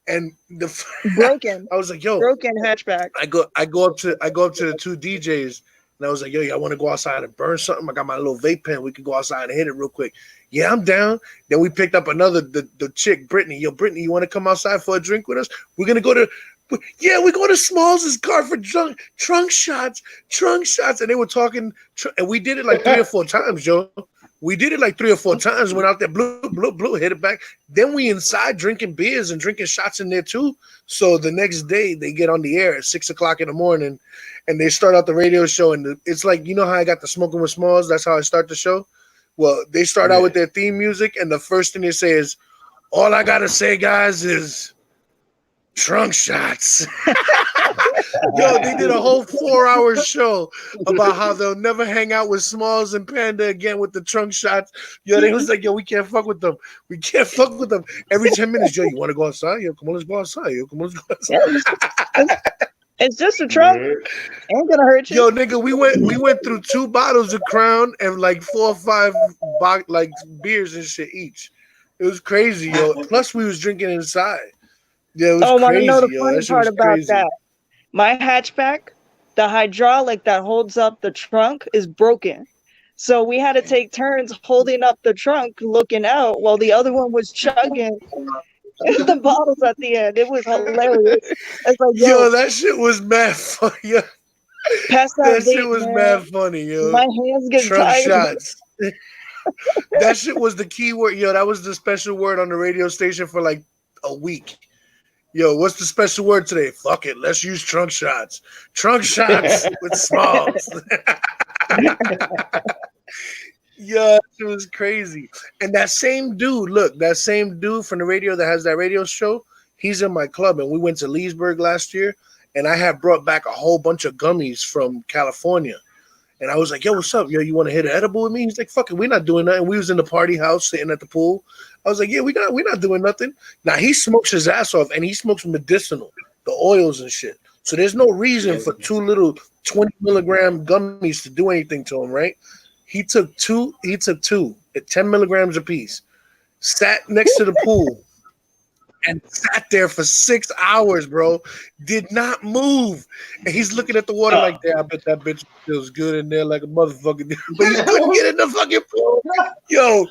And the broken. I was like, yo, broken hatchback. I go up to the two DJs and I was like, yo, y'all want to go outside and burn something? I got my little vape pen. We could go outside and hit it real quick. Yeah, I'm down. Then we picked up the chick, Brittany. Yo, Brittany, you want to come outside for a drink with us? We're going to go to, we go to Smallz' car for trunk shots. And they were talking, and we did it like 3 or 4 times, Joe. We did it like 3 or 4 times. Went out there, blue, hit it back. Then we inside drinking beers and drinking shots in there too. So the next day they get on the air at 6 o'clock in the morning and they start out the radio show. And it's like, you know how I got the Smokin' with Smallz? That's how I start the show. Well, they start out with their theme music, and the first thing they say is, all I got to say, guys, is trunk shots. Yo, they did a whole 4-hour show about how they'll never hang out with Smallz and Panda again with the trunk shots. Yo, they was like, yo, we can't fuck with them. We can't fuck with them. Every 10 minutes, yo, you want to go outside? Yo, come on, let's go outside. Yo, come on, let's go outside. It's just a trunk. Ain't gonna hurt you. Yo, nigga, we went through 2 bottles of Crown and like 4 or 5 like beers and shit each. It was crazy, yo. Plus, we was drinking inside. Yeah, it was crazy. Want to know the funny part about that? My hatchback, the hydraulic that holds up the trunk is broken. So we had to take turns holding up the trunk, looking out, while the other one was chugging the bottles at the end. It was hilarious. It's like, yo, that shit was mad funny. Yo. That shit was mad funny, yo. My hands get trunk tired. Shots. That shit was the key word. Yo, that was the special word on the radio station for like a week. Yo, what's the special word today? Fuck it, let's use trunk shots. Trunk shots with Smallz. Yeah, it was crazy. And that same dude from the radio that has that radio show, he's in my club. And we went to Leesburg last year, and I had brought back a whole bunch of gummies from California. And I was like, yo, what's up? Yo, you want to hit an edible with me? He's like, fuck it, we're not doing nothing. We was in the party house sitting at the pool. I was like, yeah, we're not doing nothing. Now, he smokes his ass off, and he smokes medicinal, the oils and shit. So there's no reason for 2 little 20 milligram gummies to do anything to him, right? He took two at 10 milligrams apiece, sat next to the pool, and sat there for 6 hours, bro. Did not move. And he's looking at the water like, yeah, I bet that bitch feels good in there like a motherfucker. But he couldn't get in the fucking pool. Yo,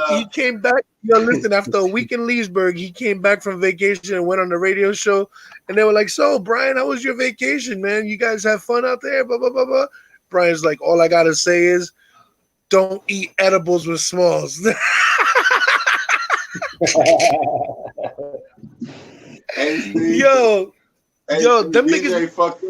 he came back. Yo, listen, after a week in Leesburg, he came back from vacation and went on the radio show. And they were like, so, Brian, how was your vacation, man? You guys have fun out there? Blah, blah, blah, blah. Brian's like, all I got to say is, don't eat edibles with Smallz. Yo, them niggas fucked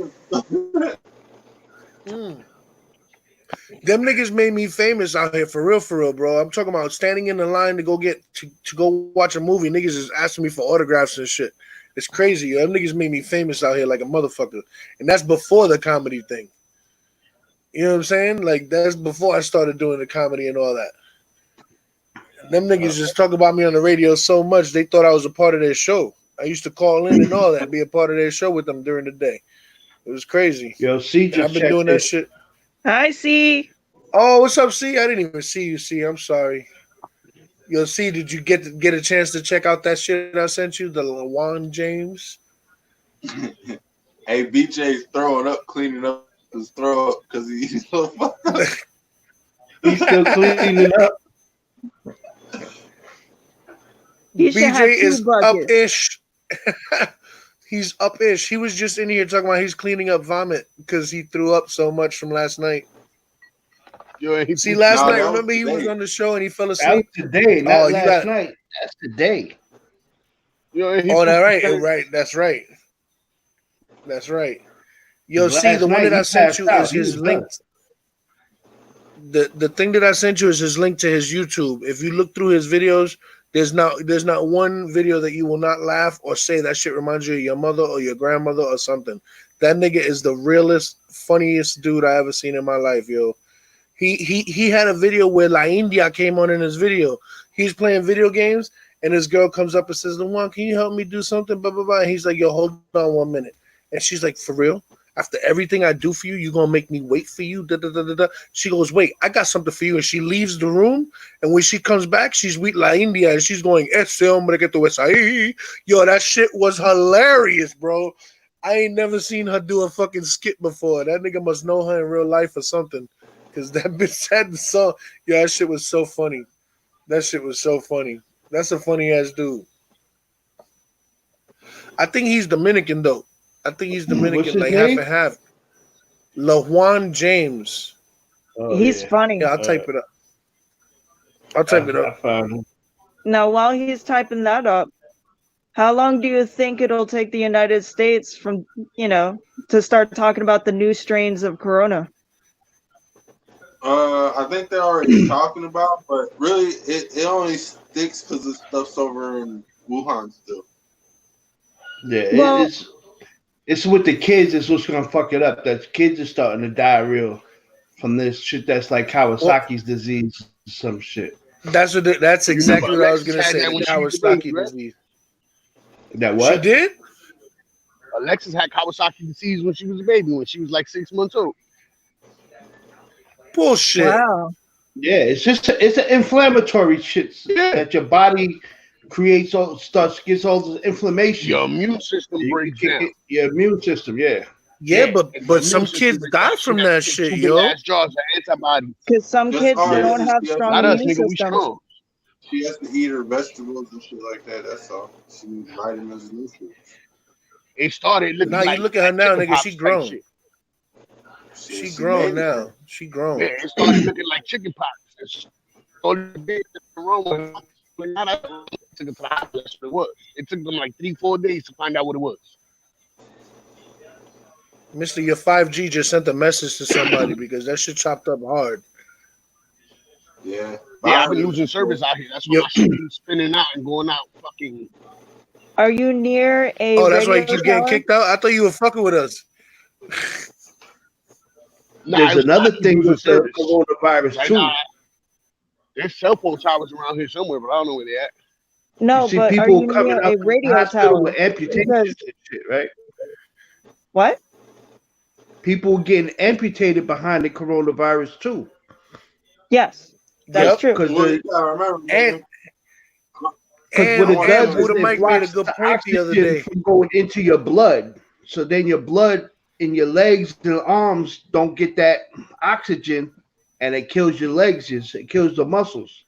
Them niggas made me famous out here for real, bro. I'm talking about standing in the line to go to go watch a movie. Niggas is asking me for autographs and shit. It's crazy. Them niggas made me famous out here like a motherfucker, and that's before the comedy thing. You know what I'm saying? Like that's before I started doing the comedy and all that. Them niggas just talk about me on the radio so much they thought I was a part of their show. I used to call in and all that, be a part of their show with them during the day. It was crazy. Yo, C just I've been doing that shit. Hi, C. Oh, what's up, C? I didn't even see you, C. I'm sorry. Yo, C, did you get a chance to check out that shit I sent you? The LeJuan James? Hey, BJ's throwing up, cleaning up his throat because he's so fucked up. He's still cleaning up. BJ is up-ish. He's up-ish. He was just in here talking about he's cleaning up vomit because he threw up so much from last night. See, last night, remember he was on the show and he fell asleep? That was today, not last night. That's today. Oh, that's right. Right. That's right. That's right. Yo, see, the one that I sent you is his link. The thing that I sent you is his link to his YouTube. If you look through his videos, there's not one video that you will not laugh or say that shit reminds you of your mother or your grandmother or something. That nigga is the realest, funniest dude I ever seen in my life, yo. He had a video where La India came on in his video. He's playing video games, and this girl comes up and says, LeJuan, can you help me do something? Blah, blah, blah. And he's like, yo, hold on 1 minute. And she's like, for real? After everything I do for you, you going to make me wait for you? Da, da, da, da, da. She goes, wait, I got something for you. And she leaves the room. And when she comes back, she's with La India. And she's going, ese hombre que tú ves ahí. Yo, that shit was hilarious, bro. I ain't never seen her do a fucking skit before. That nigga must know her in real life or something. Because that bitch had the song. Yo, that shit was so funny. That shit was so funny. That's a funny-ass dude. I think he's Dominican, though. I think he's Dominican, like name? half and half. LeJuan James. Oh, he's funny. Yeah, I'll type it up. I'll type it up. I found him. Now, while he's typing that up, how long do you think it'll take the United States from, to start talking about the new strains of Corona? I think they're already talking about, but really, it only sticks because the stuff's over in Wuhan still. Yeah, well, it's with the kids. It's what's gonna fuck it up. That kids are starting to die real from this shit. That's like Kawasaki's disease, some shit. That's exactly what I was gonna say. Kawasaki disease. That what? She did? Alexis had Kawasaki disease when she was a baby, when she was like 6 months old. Bullshit. Wow. Yeah, it's an inflammatory shit that your body creates gets all the inflammation. Your immune system breaks down. Your immune system, yeah. Yeah, but some kids die from that shit, yo. Because some kids don't have strong immune systems. She has to eat her vegetables and shit like that. That's all. She needs vitamins and nutrients. It started looking now like you look at her now, nigga. She grown. Shit. She grown now. She grown. Yeah, it started looking like chicken pox. It took it to the hospital. That's what it was. It took them like 3-4 days to find out what it was. Mister, your 5G just sent a message to somebody because that shit chopped up hard. Yeah. Yeah, I've been losing service out here. That's why my shit keeps spinning out and going out fucking. Are you near a Oh, that's why you keep getting kicked out? I thought you were fucking with us. There's another thing with the coronavirus too. There's cell phone towers around here somewhere, but I don't know where they're at. No, but are you near a radio tower with amputations and shit, right? What? People getting amputated behind the coronavirus too. Yes, that's true. Because Because what it does is Buddha it Mike made a blocks good the point the other oxygen day. from going into your blood. So then your blood in your legs and arms don't get that oxygen, and it kills your legs. It kills the muscles.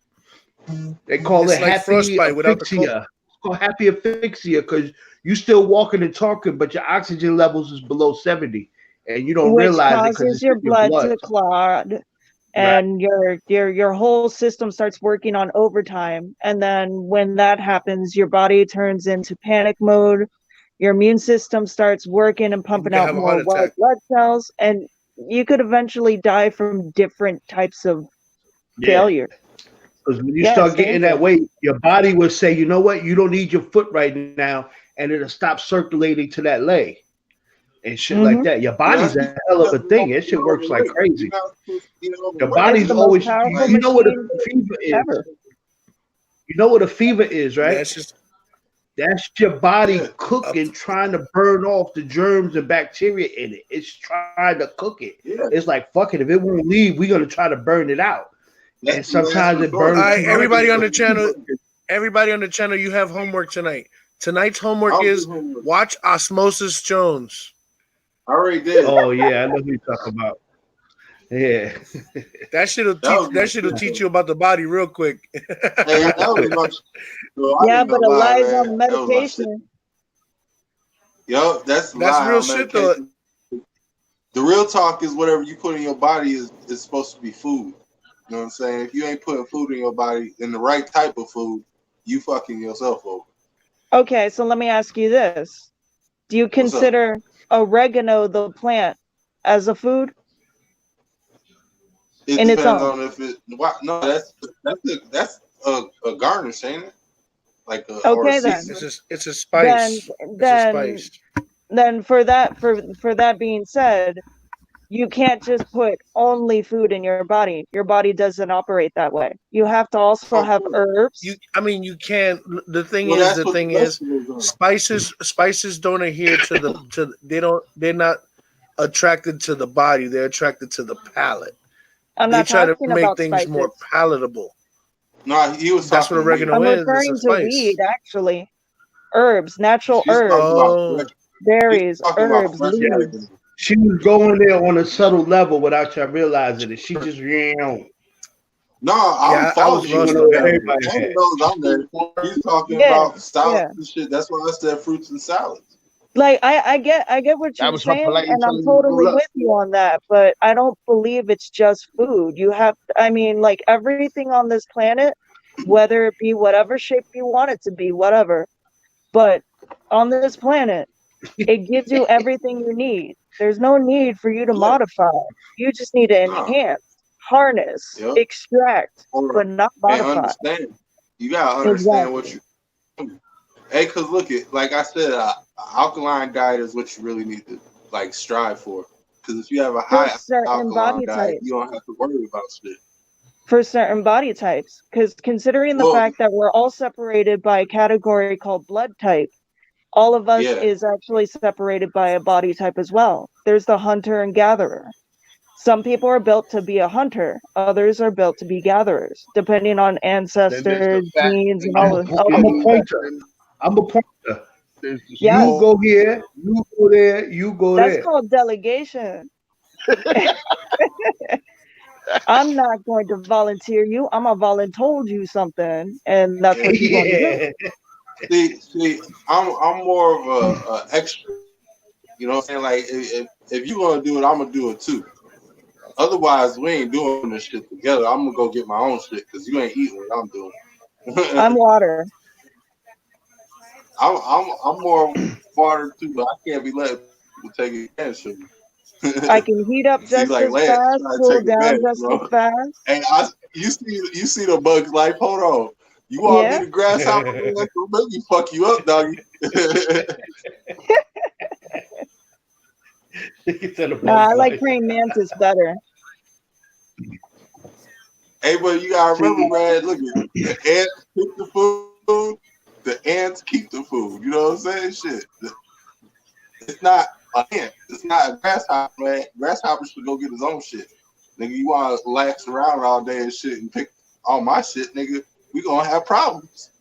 They call It's it like happy frostbite without the cold. asphyxia. It's called happy asphyxia because you still walking and talking, but your oxygen levels is below 70, and you don't Which realize it because causes it's your in your blood blood. to clot, Right. and your whole system starts working on overtime. And then when that happens, your body turns into panic mode. Your immune system starts working and You pumping can out have a more heart white attack. blood cells, and you could eventually die from different types of Yeah. failure. Because when you Yeah, it's start getting that dangerous. weight, your body will say, you know what, you don't need your foot right now, and it'll stop circulating to that leg and shit like Hmm that. Your Yeah, body's that's a hell of because a you thing. don't That get shit works like overweight. You're crazy. not supposed to get Your overweight. It's body's the most always, powerful you know what a machine fever is. ever. You know what a fever is, Yeah, right? it's just That's your body Yeah. cooking, trying to burn off the germs and bacteria in it. It's trying to cook it. Yeah. It's like, fuck it. If it won't leave, we're going to try to burn it out. And That's the last sometimes it resort. burns all right, too much. everybody on the channel, you have homework tonight. Tonight's homework I'll is do homework. watch Osmosis Jones. I already did. Oh, yeah. I know who you're talking about. Yeah. That shit'll teach you about the body real quick. Hey, that was my shit. So I Yeah, ain't but gonna lie, Eli's man. on That was my shit. medication. Yo, that's That's lie real on shit though. medication. The real talk is whatever you put in your body is supposed to be food. You know what I'm saying? If you ain't putting food in your body, in the right type of food, you fucking yourself over. Okay, so let me ask you this. Do you consider oregano, the plant, as a food? It in its depends own? on if it. No, that's a garnish, ain't it? Like a, or a Okay, then. seasoning. It's a spice. Then for that being said, you can't just put only food in your body. Your body doesn't operate that way. You have to also have herbs. You can't. The thing Well, is, that's what the vegetables are. spices don't adhere to they're not attracted to the body. They're attracted to the palate. I'm They not try to talking make about things spices. more palatable. No, he was That's talking what oregano I'm is. It's a referring to spice. weed, actually. Herbs, natural She's herbs, talking about berries, talking about herbs, fresh leaves. oregano. She was going there on a subtle level without you realizing it. She just No, I'm I following was you. lost on that one. everybody Everybody had. knows I'm there. He's talking Yeah, about salads yeah. and shit. That's why I said fruits and salads. Like I get what That you're was her saying, politely and I'm telling you to totally roll up. with you on that, but I don't believe it's just food. You have, I mean, like everything on this planet, whether it be whatever shape you want it to be, whatever, but on this planet, it gives you everything you need. There's no need for you to Yeah. modify. You just need to No. enhance, harness, Yep. extract, Or, but not and modify. understand. You gotta understand what Exactly. you do. Hey, cause look at, like I said, alkaline diet is what you really need to like strive for. Because if you have a For high certain alkaline body diet, types. you don't have to worry about shit. For certain body types, because considering the Well, fact that we're all separated by a category called blood type, all of us yeah. is actually separated by a body type as well. There's the hunter and gatherer. Some people are built to be a hunter, others are built to be gatherers, depending on Then there's the ancestors, fat. genes, and I'm all a, of I'm a that. pointer. I'm a pointer. There's the Yes, You go here, you go there, you go that's there. called delegation. I'm not going to volunteer you. I'm gonna volunteer you something, and that's what you're going to do. See, I'm more of a extra. You know what I'm saying? Like if you're gonna do it, I'm gonna do it too. Otherwise, we ain't doing this shit together. I'm gonna go get my own shit because you ain't eating what I'm doing. I'm water. I'm more water too, but I can't be letting people take advantage of me. I can heat up See, just like as Lance fast, trying to cool take down advantage, just as bro. fast. And you see the Bugs Life. Hold on, you want to Yeah. be the grasshopper? Don't make me fuck you up, doggy. Nah, I like praying mantis better. Hey, but you gotta remember, man. Look, the ants pick the food. The ants keep the food. You know what I'm saying? Shit. It's not an ant. It's not a grasshopper, man. Grasshopper should go get his own shit. Nigga, you want to lax around all day and shit and pick all my shit, nigga, we gonna have problems.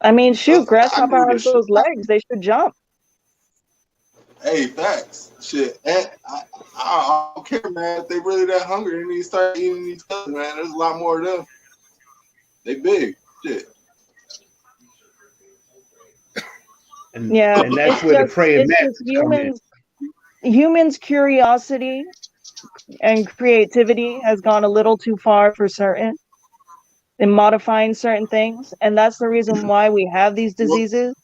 I mean, shoot, grasshopper has those legs. They should jump. Hey, facts. Shit. And I don't care, man. If they really that hungry, they need to start eating each other, man. There's a lot more of them. They big. Shit. And that's where the praying mantis come in. Humans' curiosity and creativity has gone a little too far for certain in modifying certain things. And that's the reason why we have these diseases,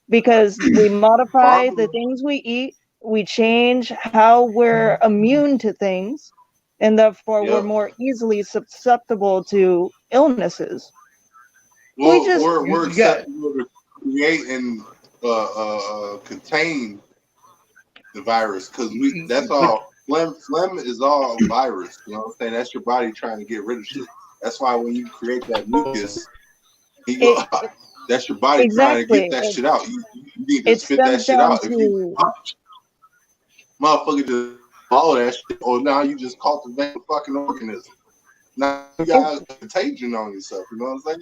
because we modify the things we eat, we change how we're immune to things, and therefore we're more easily susceptible to illnesses. Well, we're susceptible to create and contain the virus, because that's all. Phlegm is all virus. You know what I'm saying? That's your body trying to get rid of shit. That's why when you create that mucus, that's your body trying to get that shit out. You need to spit that shit out. If you motherfucker just follow that shit, or now you just cultivate the fucking organism. Now you got a contagion on yourself. You know what I'm saying?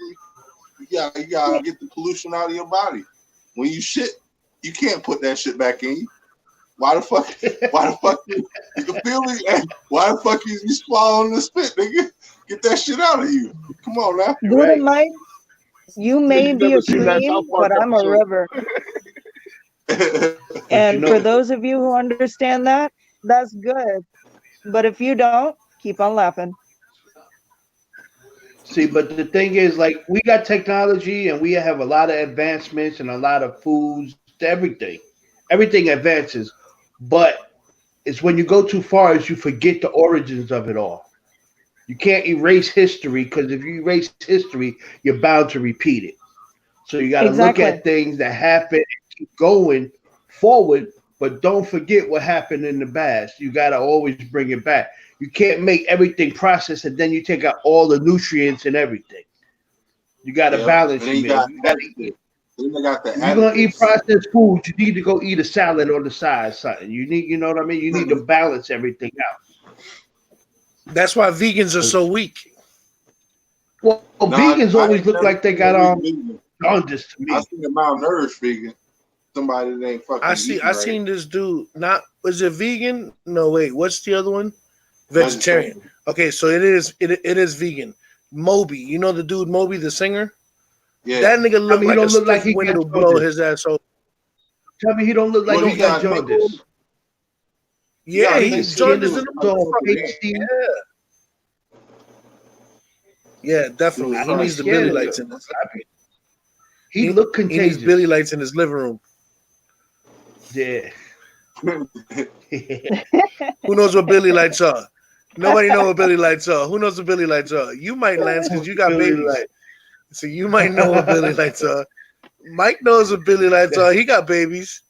You gotta get the pollution out of your body. When you shit, you can't put that shit back in you. Why the fuck you feel me? Why the fuck you swallowing the spit, nigga? Get that shit out of you. Come on now. Good, Mike. You may be a stream, but I'm a river. And for those of you who understand that, that's good. But if you don't, keep on laughing. See, but the thing is, like, we got technology and we have a lot of advancements and a lot of foods, everything. Everything advances. But it's when you go too far as you forget the origins of it all. You can't erase history, because if you erase history, you're bound to repeat it. So you got to look at things that happen and keep going forward, but don't forget what happened in the past. You got to always bring it back. You can't make everything processed and then you take out all the nutrients and everything. You got to balance your meal. If you're gonna eat processed food, you need to go eat a salad on the side, something. You need, you know what I mean? You need to balance everything out. That's why vegans are so weak. Well, vegans always look like they got jaundice to me. I seen a malnourished vegan. Somebody that ain't fucking. I seen this dude. Was it vegan? No, wait. What's the other one? Vegetarian. Okay, so it is vegan. Moby, you know the dude Moby, the singer. Yeah, that nigga look like a stiff wind will blow his ass over. Tell me he don't look like he got jaundice. Yeah, he's jaundice in the Yeah, definitely. He needs the Billy lights in this. He look contagious. He needs Billy lights in his living room. Yeah. Who knows what Billy lights are? Nobody knows what Billy lights are. Who knows what Billy lights are? You might, Lance, because you got babies. So you might know what Billy lights are. Mike knows what Billy lights are. He got babies.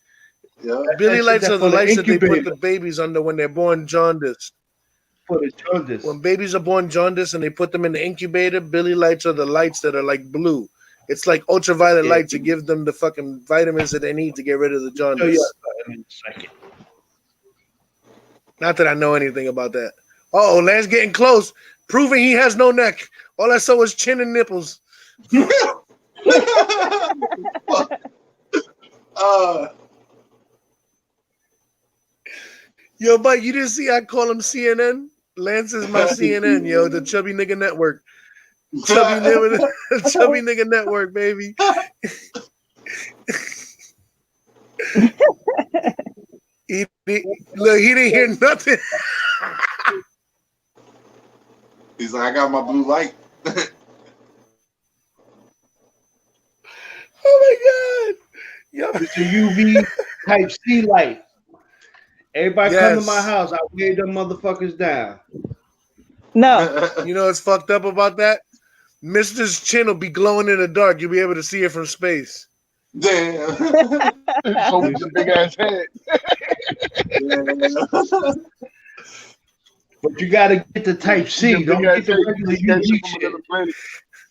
Yeah. Billy lights are the lights that they put the babies under when they're born jaundiced. For the jaundice. When babies are born jaundiced and they put them in the incubator, Billy lights are the lights that are like blue. It's like ultraviolet lights to give them the fucking vitamins that they need to get rid of the jaundice. Not that I know anything about that. Oh, Lance getting close, proving he has no neck. All I saw was chin and nipples. Yo, Mike, you didn't see I call him CNN? Lance is my CNN, yo, the Chubby Nigga Network. Chubby Nigga Network, baby. He didn't hear nothing. He's like, I got my blue light. Oh my God. It's a UV type C light. Everybody come to my house, I weigh them motherfuckers down. No. You know what's fucked up about that? Mister's chin will be glowing in the dark. You'll be able to see it from space. Damn. So it's a big ass head. But you gotta get the type C. Don't get the regular UV shit.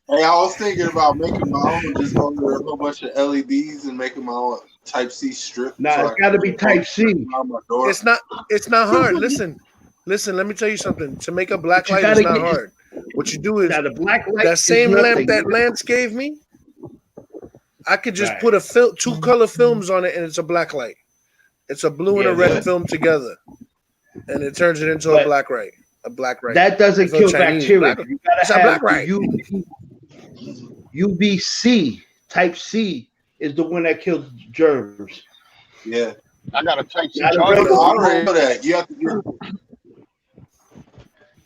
Hey, I was thinking about making my own, just going to a whole bunch of LEDs and making my own Type C strip. Nah, it's got to be Type C. It's not hard. Listen. Let me tell you something. To make a black light is not hard. What you do is the black light that same lamp that Lance gave me. I could just put a two color films on it, and it's a black light. It's a blue and a red film together, and it turns it into a black light. A black light. That doesn't kill bacteria. You gotta have black light. UVC type C is the one that kills germs. Yeah, I got a type C. I already know that. You have to do.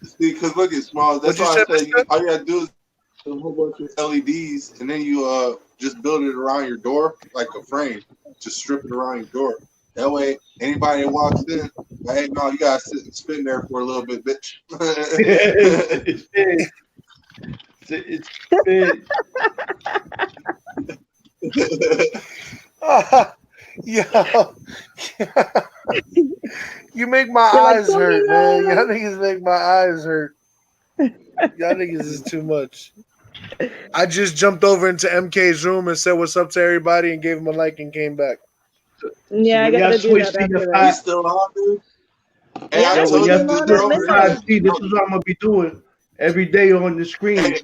See, because look at Smallz. That's why I say all you gotta do is a whole bunch of LEDs, and then you just build it around your door like a frame. Just strip it around your door. That way, anybody that walks in, hey, no, you gotta sit and spin there for a little bit, bitch. It's big. Yo, you make my eyes hurt, man. Y'all niggas make my eyes hurt. Y'all niggas is too much. I just jumped over into MK's room and said what's up to everybody and gave him a like and came back. Yeah, I gotta do that after that. He's still on, dude. Hey, Yeah, I told you this is what I'm gonna be doing every day on the screen.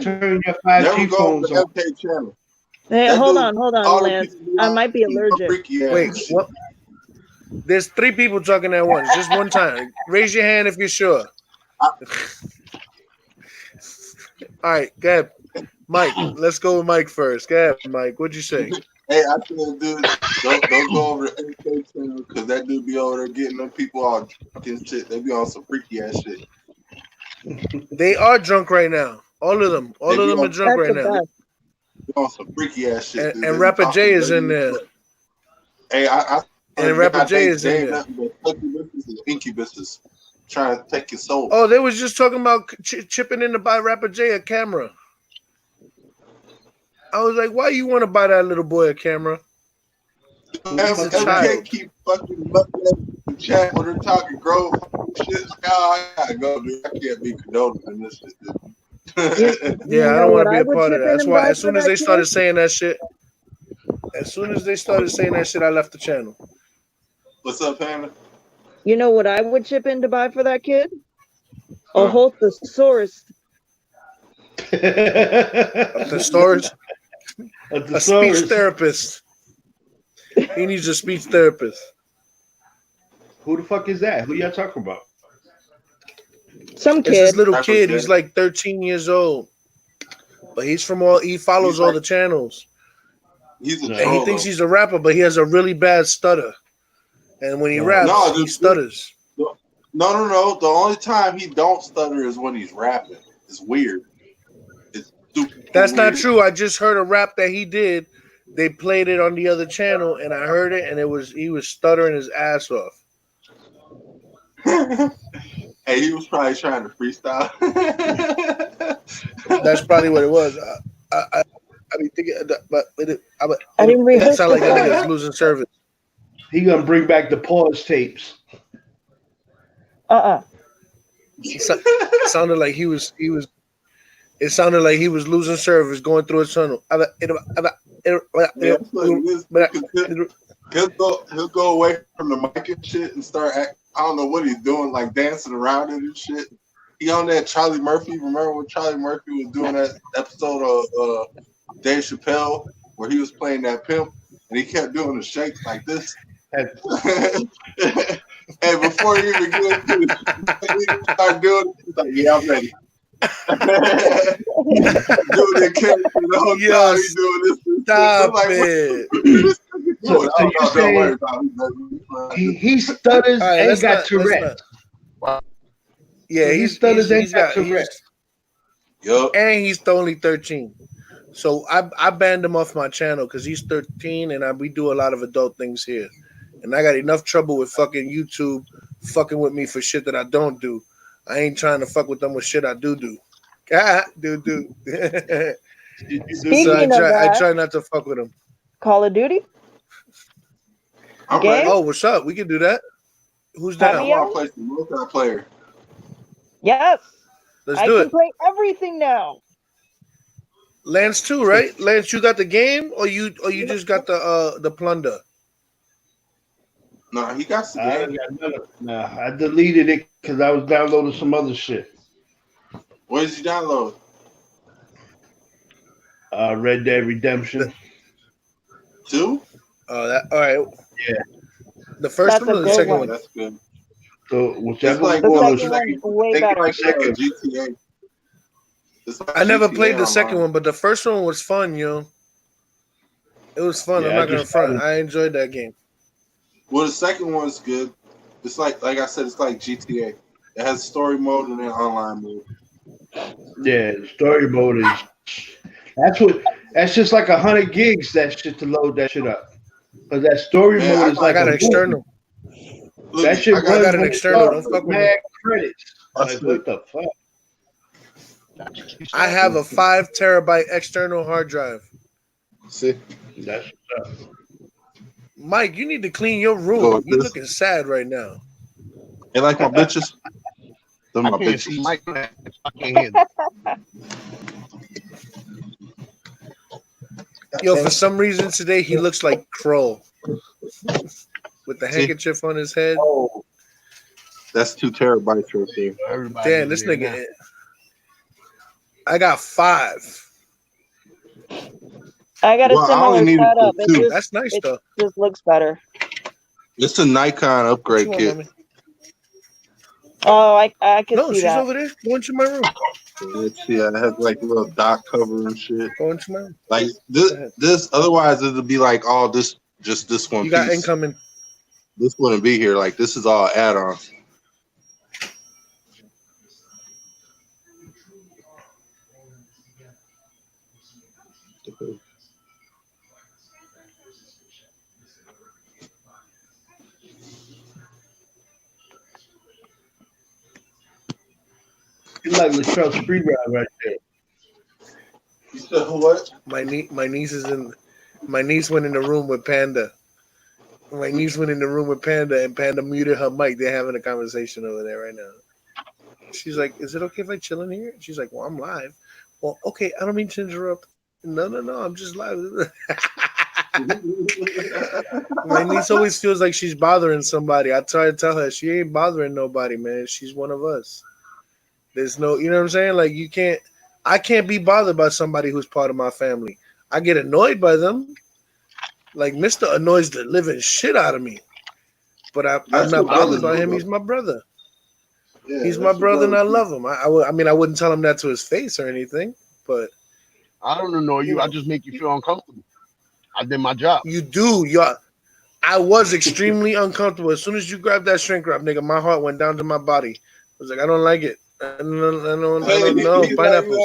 Turn your 5G phones on. Channel. Hey, hold on, Lance. I might be allergic. Wait, what? There's 3 people talking at once, just one time. Raise your hand if you're sure. All right, go ahead. Mike, let's go with Mike first. Go ahead, Mike. What'd you say? Hey, I tell dude, don't go over the MK channel because that dude be over there getting them people all drunk and shit. They be on some freaky ass shit. They are drunk right now. All of them. All of them are drunk right now. They on some freaky ass shit. And Rapper J is in there. Hey, and Rapper J is in there. Succubuses and incubuses trying to take your soul. Oh, they was just talking about chipping in to buy Rapper J a camera. I was like, why you want to buy that little boy a camera? He's a child. Can't keep fucking the chat when they're talking grove shit. Now I gotta go, dude. I can't be condoning this shit, dude. Yeah, I don't want to be a part of that. That's why as soon as they started saying that shit, I left the channel. What's up, Panda? You know what I would chip in to buy for that kid? A Holthosaurus. A thesaurus? A speech therapist. He needs a speech therapist. Who the fuck is that? Who y'all talking about? Some kid. It's this little kid. He's like 13 years old. But he follows all the channels. He's a and troll, he thinks he's a rapper, but he has a really bad stutter. And when he raps, he stutters. No. The only time he don't stutter is when he's rapping. It's weird. That's not true. I just heard a rap that he did. They played it on the other channel, and I heard it, and he was stuttering his ass off. Hey, he was probably trying to freestyle. That's probably what it was. I mean, thinking, but I didn't rehearse. It sounded like that nigga's losing service. He gonna bring back the pause tapes. It sounded like he was. It sounded like he was losing service going through a tunnel. He'll go away from the mic and shit and start I don't know what he's doing, like dancing around it and shit. He on that Charlie Murphy. Remember when Charlie Murphy was doing that episode of Dave Chappelle where he was playing that pimp and he kept doing the shakes like this? And before he even get into it, he start doing it, he's like, yeah, I'm ready. Doing that character the whole time he's doing this. Stop like, it. He stutters and got Tourette. Yeah, he stutters and got Tourette. Yup. And he's only 13. So I banned him off my channel because he's 13 and we do a lot of adult things here. And I got enough trouble with fucking YouTube fucking with me for shit that I don't do. I ain't trying to fuck with them with shit I do. God, do. So I try not to fuck with them. Call of Duty? Okay. Oh, what's up? We can do that. Who's that? I want to play some multiplayer. Yes. Let's do it. I can play everything now. Lance too, right? Lance, you got the game or you just got the plunder? No, he got some game. I deleted it because I was downloading some other shit. What did you download? Red Dead Redemption. 2? Oh, all right. Yeah. The first one or the second one? That's good. So whichever the second one way better. Like GTA. Like I never GTA played the online. second one, but the first one was fun, yo. It was fun. I'm not gonna front. I enjoyed that game. Well, the second one's good. It's like I said, it's like GTA. It has story mode and then online mode. Yeah, the story mode is. That's just like 100 gigs. That shit to load that shit up. Because that story mode is like I got an external. Look, that shit I got an external. Don't fuck with me. Credits. Like, what the fuck? I have a 5 terabyte external hard drive. See, that's what's up. Mike, you need to clean your room. You're looking sad right now. You like my bitches? I can't see Mike. I can't hear them. Yo, for some reason today he looks like Crow with the handkerchief on his head. Oh, that's 2 terabytes right there. Damn, this nigga. I got 5. I got a similar setup. That's nice though. It just looks better. It's a Nikon upgrade kit. Oh, I can no, see she's that. over there. Go into my room. Let's see. I have like a little dock cover and shit. Go into my room. Like this. Otherwise, it'll be like all this. Just this one. You got piece. incoming. This wouldn't be here. Like this is all add-on. You like Lachelle's free ride right there. You said what? My niece went in the room with Panda. My niece went in the room with Panda, and Panda muted her mic. They're having a conversation over there right now. She's like, "Is it okay if I chill in here?" She's like, "Well, I'm live." Well, okay, I don't mean to interrupt. No, I'm just live. My niece always feels like she's bothering somebody. I try to tell her she ain't bothering nobody, man. She's one of us. There's no, you know what I'm saying? Like I can't be bothered by somebody who's part of my family. I get annoyed by them. Like Mr. annoys the living shit out of me. But I'm not bothered by him. He's my brother. Yeah, he's my brother and I love him. I mean, I wouldn't tell him that to his face or anything, but I don't annoy you. I just make you feel uncomfortable. I did my job. You do. I was extremely uncomfortable. As soon as you grabbed that shrink wrap, nigga, my heart went down to my body. I was like, I don't like it. I don't know. Pineapples.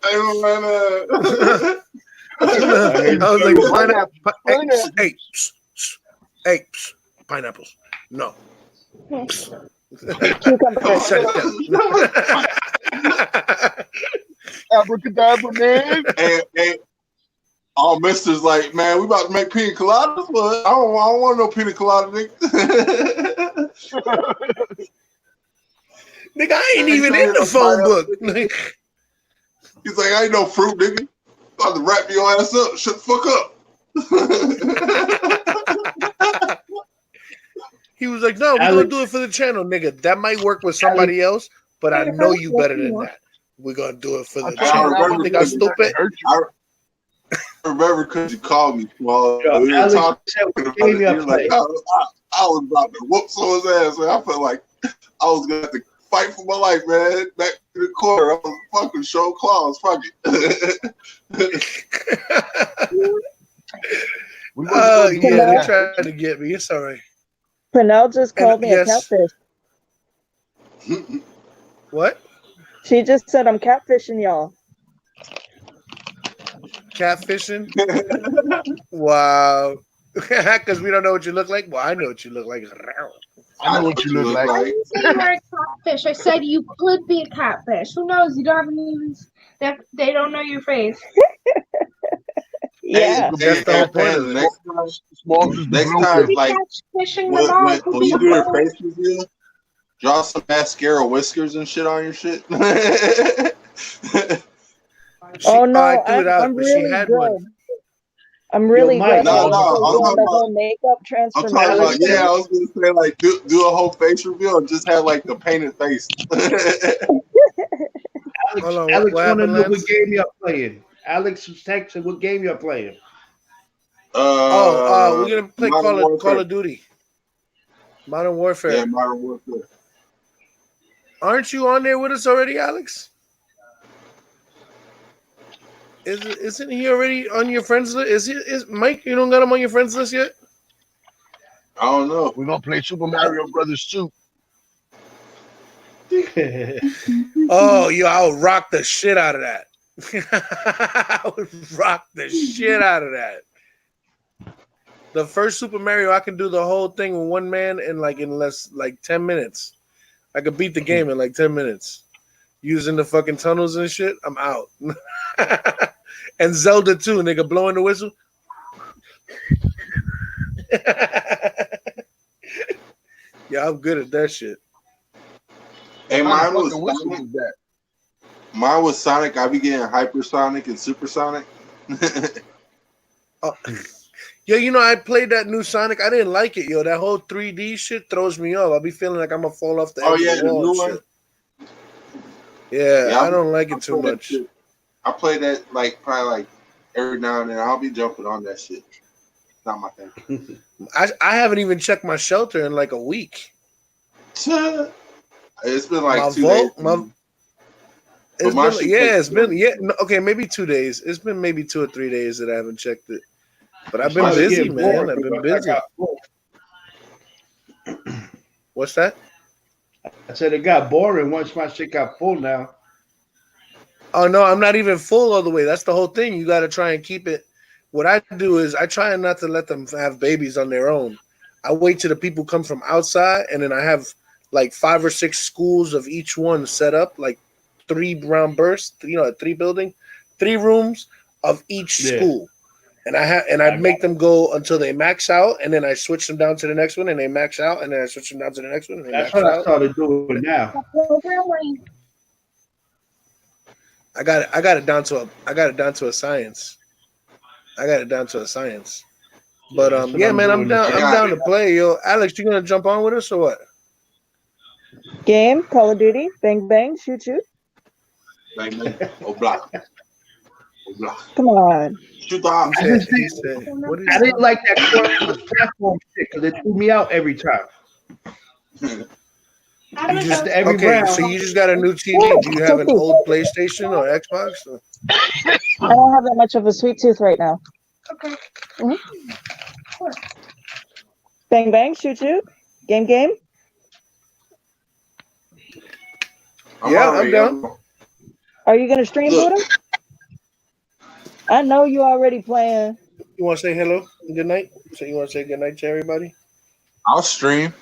I don't know. I was like, pineapple. Hey, pineapples. No. Shut it down. Abracadabra, man. And all Mister's like, man, we about to make pina coladas, but I don't want no pina colada, nigga. Nigga, I ain't even in the phone book. He's like, I ain't no fruit, nigga. About to wrap your ass up. Shut the fuck up. He was like, no, we're going to do it for the channel, nigga. That might work with somebody else, but I know you better than that. We're going to do it for the channel. You think I'm stupid? I remember because you called me, Smallz. We were talking about it. You're like, I was about to whoop someone's ass. Man. I felt like I was going to have to fight for my life, man. Back in the corner, I was fucking show claws. Fuck it. They tried to get me. It's all right. Pernell just called me a catfish. What? She just said I'm catfishing y'all. Catfishing? Wow. Because we don't know what you look like? Well, I know what you look like. I know what you look like. I didn't say you were a catfish. I said you could be a catfish. Who knows? You don't even. They don't know your face. Yeah. That's the whole point of it. Next time, like, when you do your face reveal, draw some mascara, whiskers, and shit on your shit. Oh no, I'm really good. One. I'm really good. No, the whole makeup transformation. I was gonna say like do a whole face reveal and just have like the painted face. Alex want to know what game you're playing. Alex was texting what game you're playing. We're gonna play Call of Duty. Modern Warfare. Yeah, Modern Warfare. Aren't you on there with us already, Alex? Isn't he already on your friends list? Is Mike? You don't got him on your friends list yet? I don't know. We're gonna play Super Mario Brothers 2. Oh, yo, I would rock the shit out of that. I would rock the shit out of that. The first Super Mario, I can do the whole thing with one man in less 10 minutes. I could beat the game in 10 minutes. Using the fucking tunnels and shit, I'm out. And Zelda too, nigga, blowing the whistle. Yeah, I'm good at that shit. Hey, mine was Sonic. I be getting hypersonic and supersonic. Yo, I played that new Sonic. I didn't like it, yo. That whole 3D shit throws me off. I'll be feeling like I'm gonna fall off the edge of the wall. Shit. Yeah, I don't like it too much. I play that probably every now and then. I'll be jumping on that shit. It's not my thing. I haven't even checked my shelter in a week. It's been 2 days. Okay, maybe 2 days. It's been maybe 2 or 3 days that I haven't checked it. But I've been busy, man. I've been busy. What's that? I said it got boring once my shit got full now. Oh, no, I'm not even full all the way. That's the whole thing. You got to try and keep it. What I do is I try not to let them have babies on their own. I wait till the people come from outside, and then I have 5 or 6 schools of each one set up, 3 round bursts, a 3 building, 3 rooms of each school. And I make them go until they max out, and then I switch them down to the next one, and they max out, and then I switch them down to the next one. And that's what I started doing now. I got it down to a science. But yeah, man, I'm down to play, yo. Alex, you gonna jump on with us or what? Game, Call of Duty, bang bang, shoot shoot. Bang bang, block. Come on. Shoot the op. I didn't like that platform shit because it threw me out every time. So you just got a new TV. Do you have an old PlayStation or Xbox? Or? I don't have that much of a sweet tooth right now. Okay. Mm-hmm. Bang bang, shoot shoot, game. I'm down. Are you gonna stream, Buddha? I know you already playing. You want to say hello and good night? So you want to say good night to everybody? I'll stream.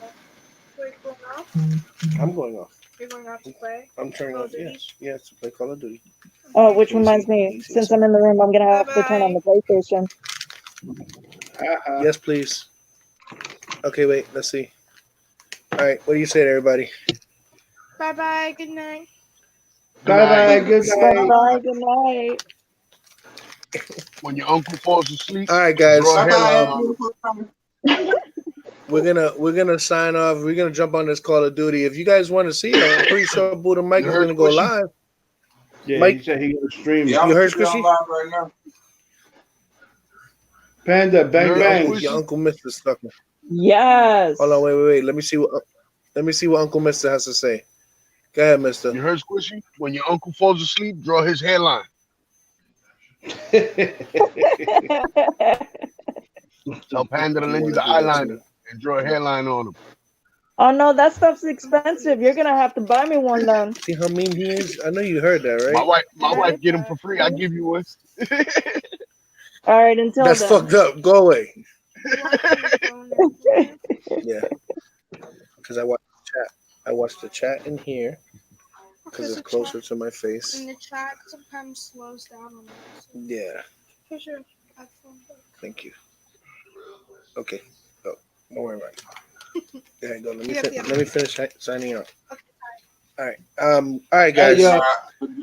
I'm going off. You're going off to play? I'm turning off. Yes, to play Call of Duty. Oh, which reminds me, since I'm in the room, I'm gonna have to turn on the PlayStation. Yes, please. Okay, wait. Let's see. All right, what do you say to everybody? Bye. Good night. Bye. Good night. Bye. Good night. When your uncle falls asleep. All right, guys. Bye. We're gonna sign off. We're gonna jump on this Call of Duty. If you guys want to see it, I'm pretty sure Buddha Mike is gonna go live. Yeah, Mike, he said he gonna stream. Yeah, you heard Squishy? Right now. Panda, bang. Your Uncle Mr. Stucker. Yes. Hold on, wait. Let me see what Uncle Mr. has to say. Go ahead, Mister. You heard Squishy? When your uncle falls asleep, draw his hairline. Tell Panda to lend you the eyeliner and draw a hairline on him. Oh no, that stuff's expensive. You're gonna have to buy me one then. See how mean he is? I know you heard that, right? My wife get him for free. I give you one. All right, until that's then. fucked up. Go away. Yeah, because I watched the chat in here because it's closer to my face. And the chat sometimes slows down on us. Yeah. For sure. Thank you. Okay. Oh, don't worry about it. There you go. Let me finish signing up. Okay. All right. All right, guys.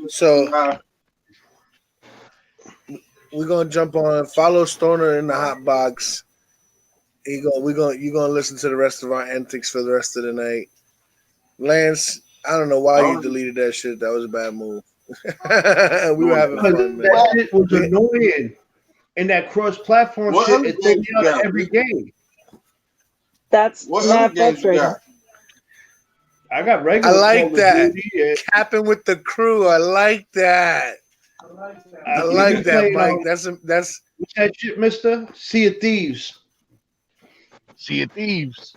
So we're gonna jump on. Follow Stoner in the hot box. You're gonna listen to the rest of our antics for the rest of the night. Lance, I don't know why you deleted that shit. That was a bad move. We were having fun, man. That shit was annoying. and that cross-platform What shit, other it games takes you out got? every game. That's What not other games you frustrating. got? I got I regular like Call of that. Duty. And Capping with the crew. I like that. I you like can that, play, Mike. what's that shit, mister? Sea of Thieves. Sea of Thieves.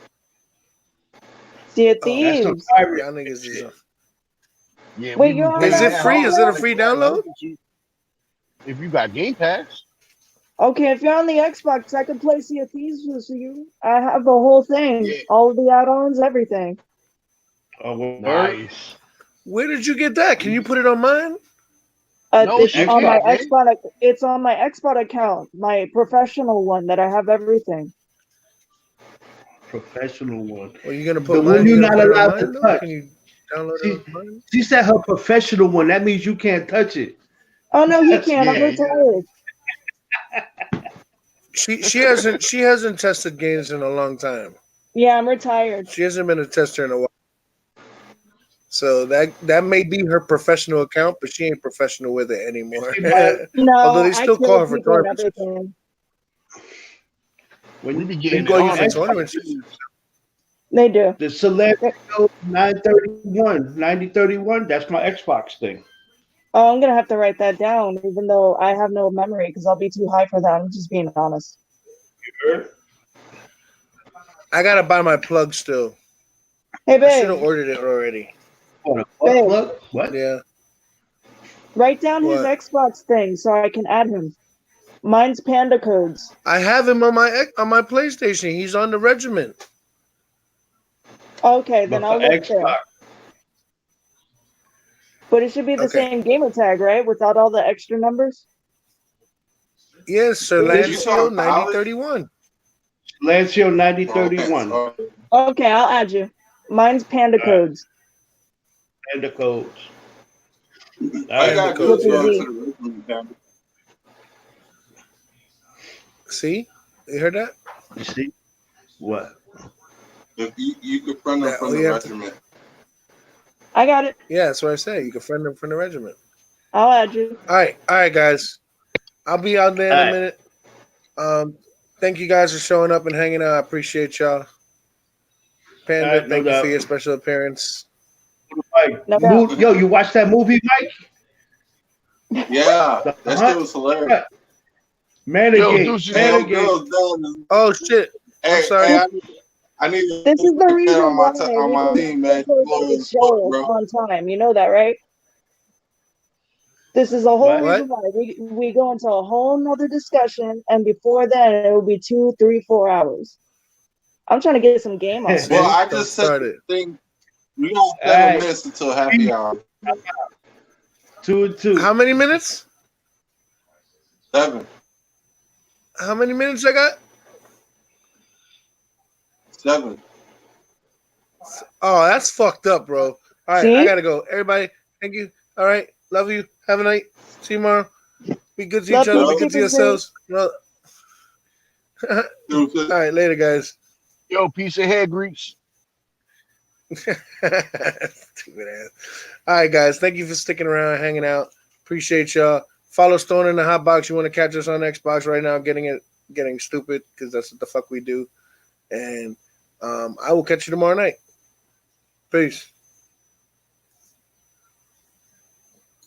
Sea of Oh, That's some Thieves. pirate y'all niggas is. shit. Yeah, Wait, we you're be on Is playing it that free? hard. Is it a Xbox? free download? If you got Game Pass. Okay, if you're on the Xbox, I can play Sea of Thieves with you. I have the whole thing, Yeah. all of the add-ons, everything. Oh, word? Nice. Where did you get that? Can you put it on mine? No It's shit, on my man. Xbox. It's on my Xbox account, my professional one that I have everything. Professional one. Well, you gonna The put one mine? you're You gonna not put it on allowed to mine though? touch. Can you download She, it on mine? she said her professional one. That means you can't touch it. Oh no, he Yes, can't. I'm yeah. retired. She hasn't tested games in a long time. Yeah, I'm retired. She hasn't been a tester in a while. So that may be her professional account, but she ain't professional with it anymore. No, Although they I still call kill her for people and tournaments. everything. When We be They getting call it you on for at tournaments. They do. the Celestial 931, 9031, that's my Xbox thing. Oh, I'm gonna have to write that down, even though I have no memory because I'll be too high for that. I'm just being honest. I gotta buy my plug still. Hey, I should have babe. ordered it already. What? Babe. What? Yeah. Write down his What? Xbox thing so I can add him. Mine's Panda Codes. I have him on my PlayStation. He's on the regiment. Okay, then But I'll for look there. Xbox, But it should be the Okay. same gamer tag, right? Without all the extra numbers? Yes, Sir You Lancio talking college? 9031. Lancio 9031, Okay, I'll add you. Mine's Panda Codes. and the codes. All you gotta do With is a go Z. into the room down. See? You heard that? You see? What? If you could friend them That from all the you have to- regiment. I got it. Yeah, that's what I say. You can friend him from the regiment. I'll add you. All right, guys. I'll be out there in a minute. Thank you guys for showing up and hanging out. I appreciate y'all. Panda, No thank you doubt. for your special appearance. No doubt. Yo, you watched that movie, Mike? Yeah, that shit was hilarious. Manigate. Oh shit! Hey, I'm sorry. Hey, I need to This is the get reason on why my team, man. the show on time. You know that, right? This is the whole reason why we go into a whole nother discussion, and before then it will be 2, 3, 4 hours. I'm trying to get some game on. Well, I just said the thing. We got 7 minutes until happy hour. 2 and 2. How many minutes? 7. How many minutes I got? 7. Oh, that's fucked up, bro. All right, See? I gotta go. Everybody, thank you. All right, love you. Have a night. See you tomorrow. Be good to Love each other. you, Be good to Super yourselves. Well, all right, later, guys. Yo, piece of hair grease. Stupid ass. All right, guys. Thank you for sticking around, hanging out. Appreciate y'all. Follow Stone in the Hot Box. You want to catch us on Xbox right now? Getting stupid because that's what the fuck we do. And I will catch you tomorrow night. Peace.